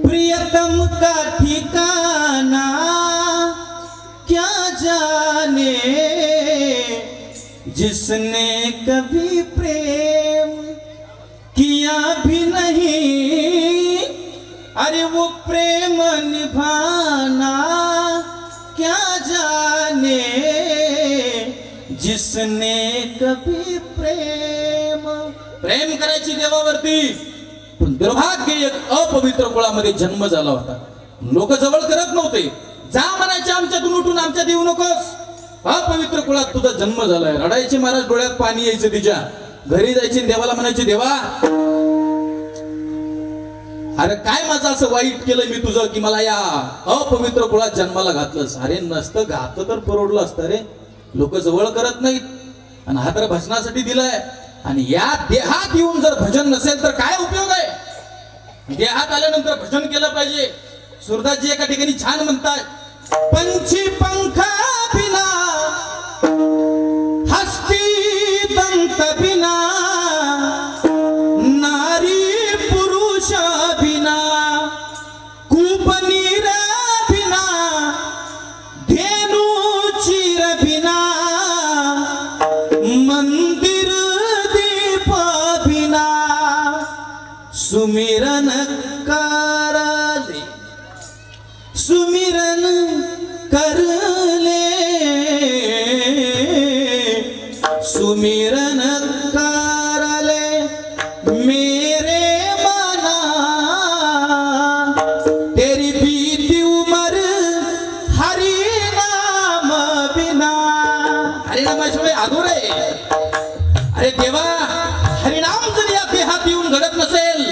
प्रियतम का ठिकाना क्या जाने जिसने कभी प्रेम किया भी नहीं, अरे वो प्रेम निभाना क्या जाने। जिसने कभी प्रेम करायची देवावरती, पण दुर्भाग्य एक अपवित्र कुळामध्ये जन्म झाला होता. लोक जवळ करत नव्हते. जा म्हणायचे आमच्यातून उठून, आमच्यात येऊ नकोस. अपवित्र कुळात तुझा जन्म झालाय. रडायचे महाराज, डोळ्यात पाणी यायचं तिच्या. घरी जायचे देवाला म्हणायचे, देवा अरे काय माझं असं वाईट केलं मी तुझं की मला या अपवित्र कुळात जन्माला घातलंस. अरे नसतं घातलं तर परवडलं असतं रे. लोक जवळ करत नाहीत आणि हा तर भजनासाठी दिलाय. आणि या देहात येऊन जर भजन नसेल तर काय उपयोग आहे. देहात आल्यानंतर भजन केलं पाहिजे. सुरदासजी एका ठिकाणी छान म्हणतात, पंछी पंखा बिना हस्ती दंत बिना नारी पुरुष बिना कूप नीर बिना धेनु चीर बिना मंदिर दीप बिना सुमिरन करले सुमिरन करले सुमिरन करले मेरे मना तेरी बीती उम्र हरि नाम बिना. हरिनामाशिवाय अधुरे. अरे देवा, हरिनाम जर या देहात येऊन घडत नसेल,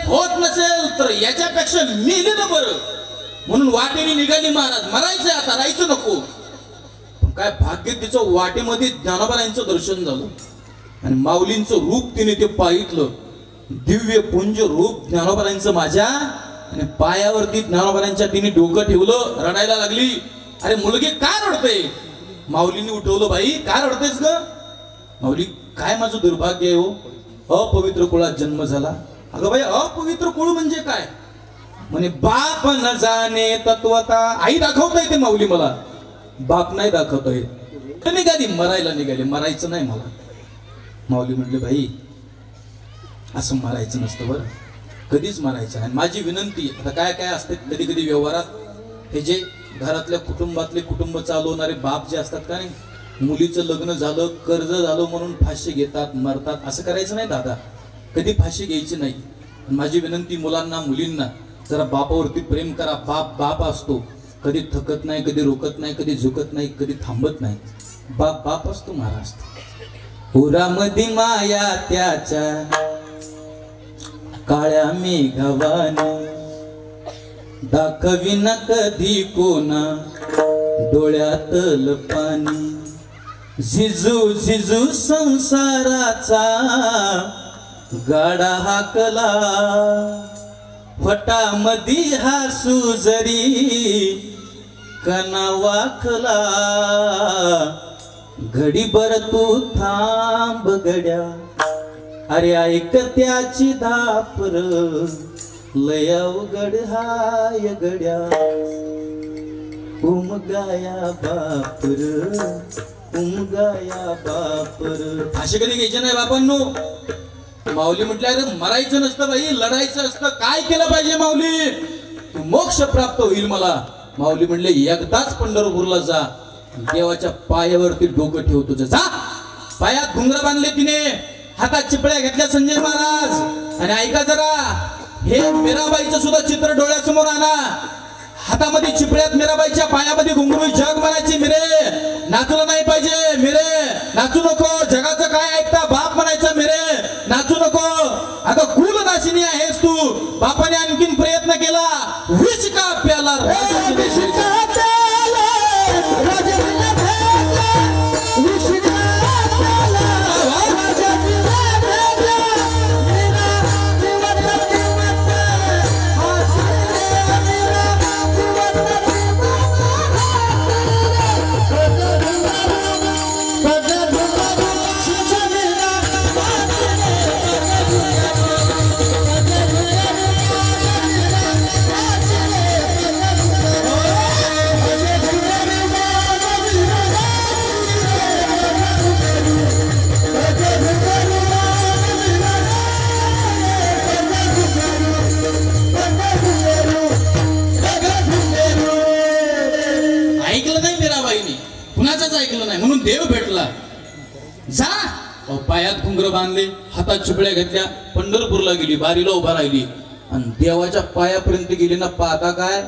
होत नसेल तर याच्यापेक्षा मेलेलं बरं. म्हणून वाटेने निघाली महाराज. मरायचंय आता, राहायचं नको. पण काय भाग्य तिचं, वाटेमध्ये ज्ञानोबारांचं दर्शन झालं आणि माऊलींचं रूप तिने ते पाहितलं. दिव्य पुंज रूप ज्ञानोबारांचं माझ्या. आणि पायावरती ज्ञानोबारांच्या तिने डोकं ठेवलं. रडायला लागली. अरे मुलगी काय रडते. माऊलींनी उठवलं, बाई काय रडतेस ग. माऊली, काय माझं दुर्भाग्य आहे हो, अपवित्र कुळात जन्म झाला. अगं बाई, अपवित्र कुळ म्हणजे काय म्हणे. बाप न जाणे तत्वता. आई दाखवता येते माऊली मला, बाप नाही दाखवता येत. निघाली, मरायला निघाली. मरायचं नाही मला. माऊली म्हटले, भाई असं मरायचं नसतं बरं, कधीच मरायचं नाही. माझी विनंती. आता काय काय असते कधी कधी व्यवहारात, हे जे घरातल्या कुटुंबातले कुटुंब चालवणारे बाप जे असतात का नाही, मुलीचं लग्न झालं, कर्ज झालं म्हणून फाशी घेतात, मरतात. असं करायचं नाही दादा, कधी फाशी घ्यायची नाही. माझी विनंती मुलांना मुलींना, जरा बापावरती प्रेम करा. बाप बाप असतो, कधी थकत नाही, कधी रोकत नाही, कधी झुकत नाही, कधी थांबत नाही. बाप बाप असतो महाराज. पुरामध्ये माया त्याच्या काळ्या मेघवानी दाखविना कधी कोणा डोळ्यातल पाणी. झिजू झिजू संसाराचा गाडा हाकला, फटामधी हासू जरी कना वाखला. घडीभर तू थांब गड्या, अरे ऐक त्याची धापर, लय अवघड हाय गड्या. उमगाया बापर, उमगाया बापर. असे कधी घ्यायचे नाही बापांनो. माऊली म्हटलं, अरे मरायचं नसतं बाई, लढायचं असतं. काय केलं पाहिजे माऊली, मोक्ष प्राप्त होईल मला. माऊली म्हणले, एकदाच पंढरपूरला जा, देवाच्या पायावरती डोकं ठेव तुझं. जा. पायात घुंगर बांधले तिने, हातात चिपळ्या घेतल्या संजय महाराज. आणि ऐका जरा, हे मीराबाईचं सुद्धा चित्र डोळ्यासमोर आणा. हातामध्ये चिपळ्यात मीराबाईच्या पायामध्ये घुंगरू. जग म्हणायचे, मिरे नाचलं नाही पाहिजे, मिरे नाचू नको. जगाचं काय ऐकता, बाप म्हणायचं, मिरे नाचू नको. आता कुलनाशिनी आहेस तू. बापाने आणखीन प्रयत्न केला. विष का प्याला घेतला जा. पायात घुंगर बांधले, हातात चुपड्या घेतल्या, पंढरपूरला गेली, बारीला उभा राहिली आणि देवाच्या पायापर्यंत गेली ना. पाहता काय,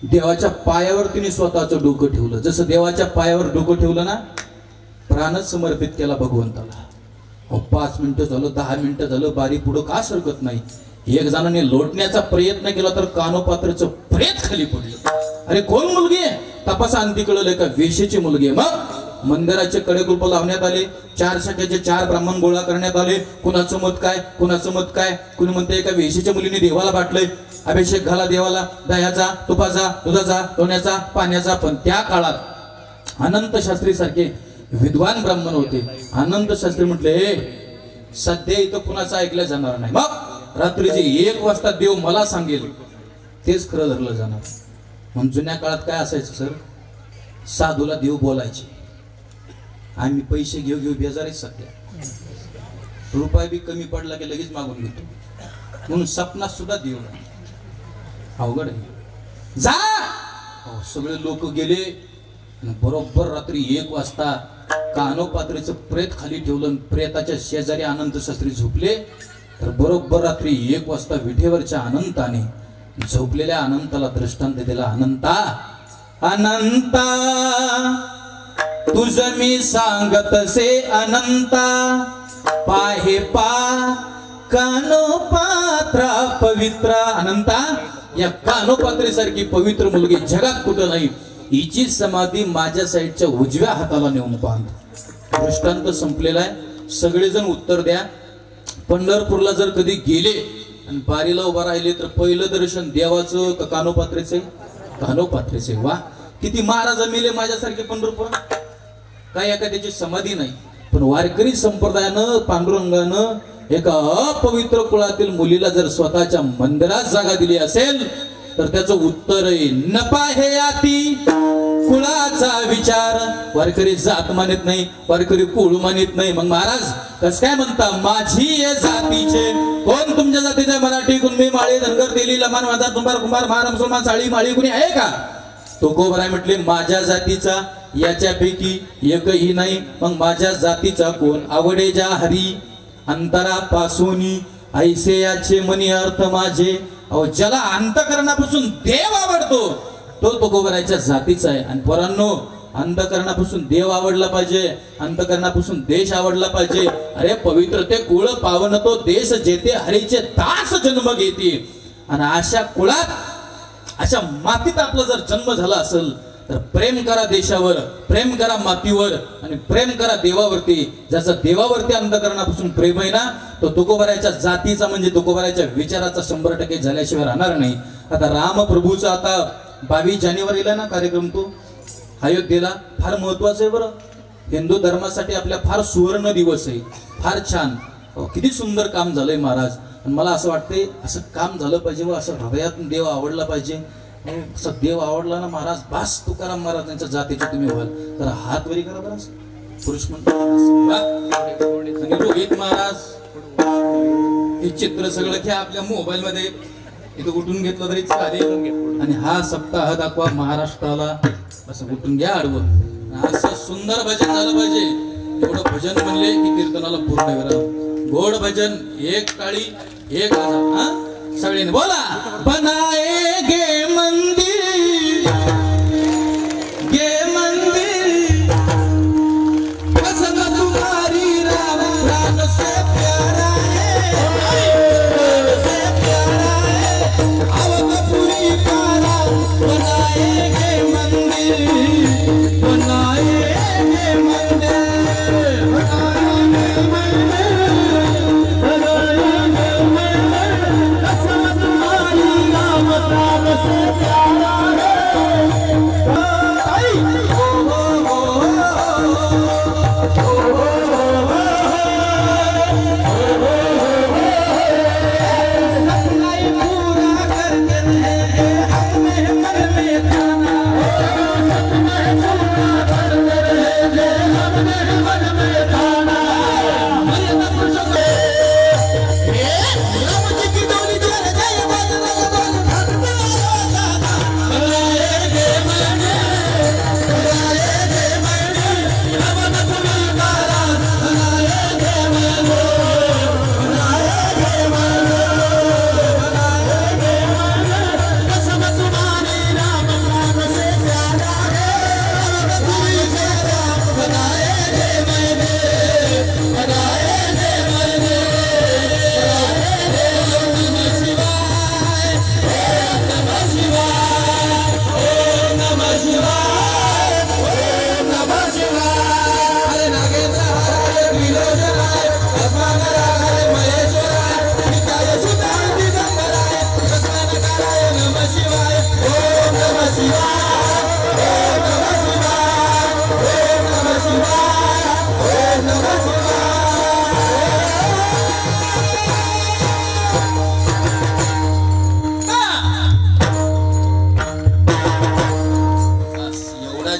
देवाच्या पायावर तिने स्वतःचं डोकं ठेवलं. जसं देवाच्या पायावर डोकं ठेवलं ना, प्राणच समर्पित केला भगवंताला. 5 मिनिटं झालं, 10 मिनिटं झालं, बारी पुढं का सरकत नाही. एक जणाने लोटण्याचा प्रयत्न केला तर कानोपात्राचं प्रेत खाली पडलं. अरे कोण मुलगी आहे, तपासा अंती कळलं का वेशीची मुलगी आहे. मग मंदिराचे कडेकुलप लावण्यात आले, 4 शाखेचे 4 ब्राह्मण गोळा करण्यात आले. कुणाचं मत काय, कुणाचं मत काय. कुणी म्हणते एका वेशीच्या मुलीने देवाला बाटलंय, अभिषेक घाला देवाला, दह्याचा, तुपाचा, दुधाचा, लोण्याचा, पाण्याचा. पण त्या काळात अनंत शास्त्री सारखे विद्वान ब्राह्मण होते. अनंत शास्त्री म्हटले सध्या इथं कुणाचं ऐकलं जाणार नाही. मग रात्रीचे 1 वाजता देव मला सांगेल तेच खरं धरलं जाणार. म्हणून जुन्या काळात काय असायचं सर, साधूला देव बोलायचे. आम्ही पैसे घेऊ घेऊ बेजारीच सध्या, रुपये बी कमी पडला की लगेच मागून घेतो. म्हणून सपनात सुद्धा देव नाही. अवघड आहे. जा. सगळे लोक गेले. बरोबर रात्री 1 वाजता कानोपात्रेचं प्रेत खाली ठेवलं. प्रेताच्या शेजारी अनंत शास्त्री झोपले. तर बरोबर रात्री 1 वाजता विठेवरच्या अनंताने झोपलेल्या अनंताला दृष्टांत दिला. अनंता, अनंता तुझ मी सांगतसे अनंता, पाहे पा कानोपात्रा पवित्र. अनंता, या कानोपात्रेसारखी पवित्र मुलगी जगात कुठं नाही. हिची समाधी माझ्या साईडच्या उजव्या हाताला नेऊन बांध. दृष्टांत संपलेला आहे. सगळेजण उत्तर द्या. पंढरपूरला जर कधी गेले आणि बारीला उभा राहिले तर पहिलं दर्शन देवाचं का कानोपात्रेचे? कानोपात्रेचे. वा, किती महाराज मेले माझ्यासारखे पंढरपुरात. काय एखाद्याची समाधी नाही. पण वारकरी संप्रदायानं, पांडुरंगानं एका अपवित्र कुळातील मुलीला जर स्वतःच्या मंदिरात जागा दिली असेल तर त्याचं उत्तर आहे नपा हे आती कुळाचा विचार. वारकरी जात मानित नाही, वारकरी कुळ मानित नाही. मग महाराज कस काय म्हणता माझी ये जातीचे? कोण तुमच्या जातीचे? मराठी, कुणबी, माळी, धनगर, तेली, लमाण, माझा, तुंबार, कुंभार, महार, मुसलमान, साळी, माळी कुणी आहे का? तो कोबराय म्हटले माझ्या जातीचा याच्यापैकी एकही नाही. मग माझ्या जातीचा कोण? आवडे ज्या हरी अंतरापासून ऐसे याचे मनी अर्थ माझे. अहो, ज्याला अंतकरणापासून देव आवडतो तो तुकोबरायच्या जातीचा आहे. आणि पोरांनो, अंतकरणापासून देव आवडला पाहिजे, अंतकरणापासून देश आवडला पाहिजे. अरे पवित्र ते कुळ पावन तो देश जेथे हरीचे दास जन्म घेते. आणि अशा कुळात, अशा मातीत आपला जर जन्म झाला असेल तर प्रेम करा देशावर, प्रेम करा मातीवर आणि प्रेम करा देवावरती. ज्याचा देवावरती अंतकरणापासून प्रेम आहे ना, तो तुकोबरायच्या जातीचा म्हणजे तुकोबरायच्या विचाराचा 100% झाल्याशिवाय राहणार नाही. आता रामप्रभूचा आता 22 जानेवारीला ना कार्यक्रम, तो अयोध्येला फार महत्वाचा आहे बरं. हिंदू धर्मासाठी आपल्या फार सुवर्ण दिवस आहे. फार छान, किती सुंदर काम झालंय महाराज. आणि मला असं वाटतंय असं काम झालं पाहिजे व असं हृदयातून देव आवडला पाहिजे. असं देव आवडला ना महाराज, बास तुकाराम महाराजांच्या जातीचे तुम्ही व्हाल. तर हात वरी करा बरं. पुरुष म्हणतो रोहित महाराज, हे चित्र सगळं घ्या आपल्या मोबाईल मध्ये, इथं उठून घेतलं तरी चालेल. आणि हा सप्ताह दाखवा महाराष्ट्राला. असं उठून घ्या आडवं. असं सुंदर भजन झालं पाहिजे. एवढं भजन म्हणले की कीर्तनाला पूर्ण विराम. गोड भजन, एक टाळी, एक आवाज. सगळ्यांनी बोला. बनाएगे मंदिर, ये मंदिर पसंद तुम्हारी राम, राम से प्यारा है, राम से प्यारा है, अवधपुरी प्यारा. बनाएगे मंदिर, बनाएगे मंदिर, बनाएगे मंदिर.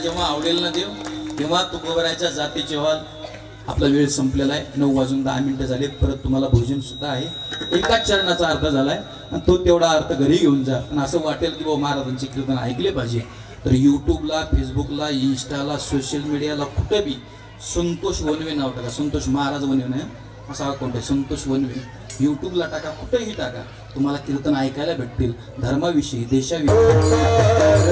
जेव्हा आवडेल ना देव तेव्हा तुकोबरायच्या जातीचे व्हाल. आपला वेळ संपलेला आहे. 9:10 झाले. परत तुम्हाला भोजन सुद्धा आहे. एकाच चरणाचा अर्थ झालाय आणि तो तेवढा अर्थ घरी घेऊन जा. आणि असं वाटेल की बाबा महाराजांचे कीर्तन ऐकले पाहिजे तर यूट्यूबला, फेसबुकला, इंस्टाला, सोशल मीडियाला कुठं बी संतोष वनवे नाव टाका. संतोष महाराज वनवे नाही असा अकाउंट आहे. संतोष वनवे यूट्यूबला टाका, कुठेही टाका. तुम्हाला कीर्तन ऐकायला भेटतील. धर्माविषयी, देशाविषयी.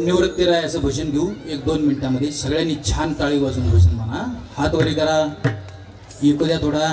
निवृत्तीरायाचं भजन घेऊ 1-2 मिनिटांमध्ये. सगळ्यांनी छान टाळी वाजून भजन म्हणा. हात वरी करा. ऐकू द्या थोडा.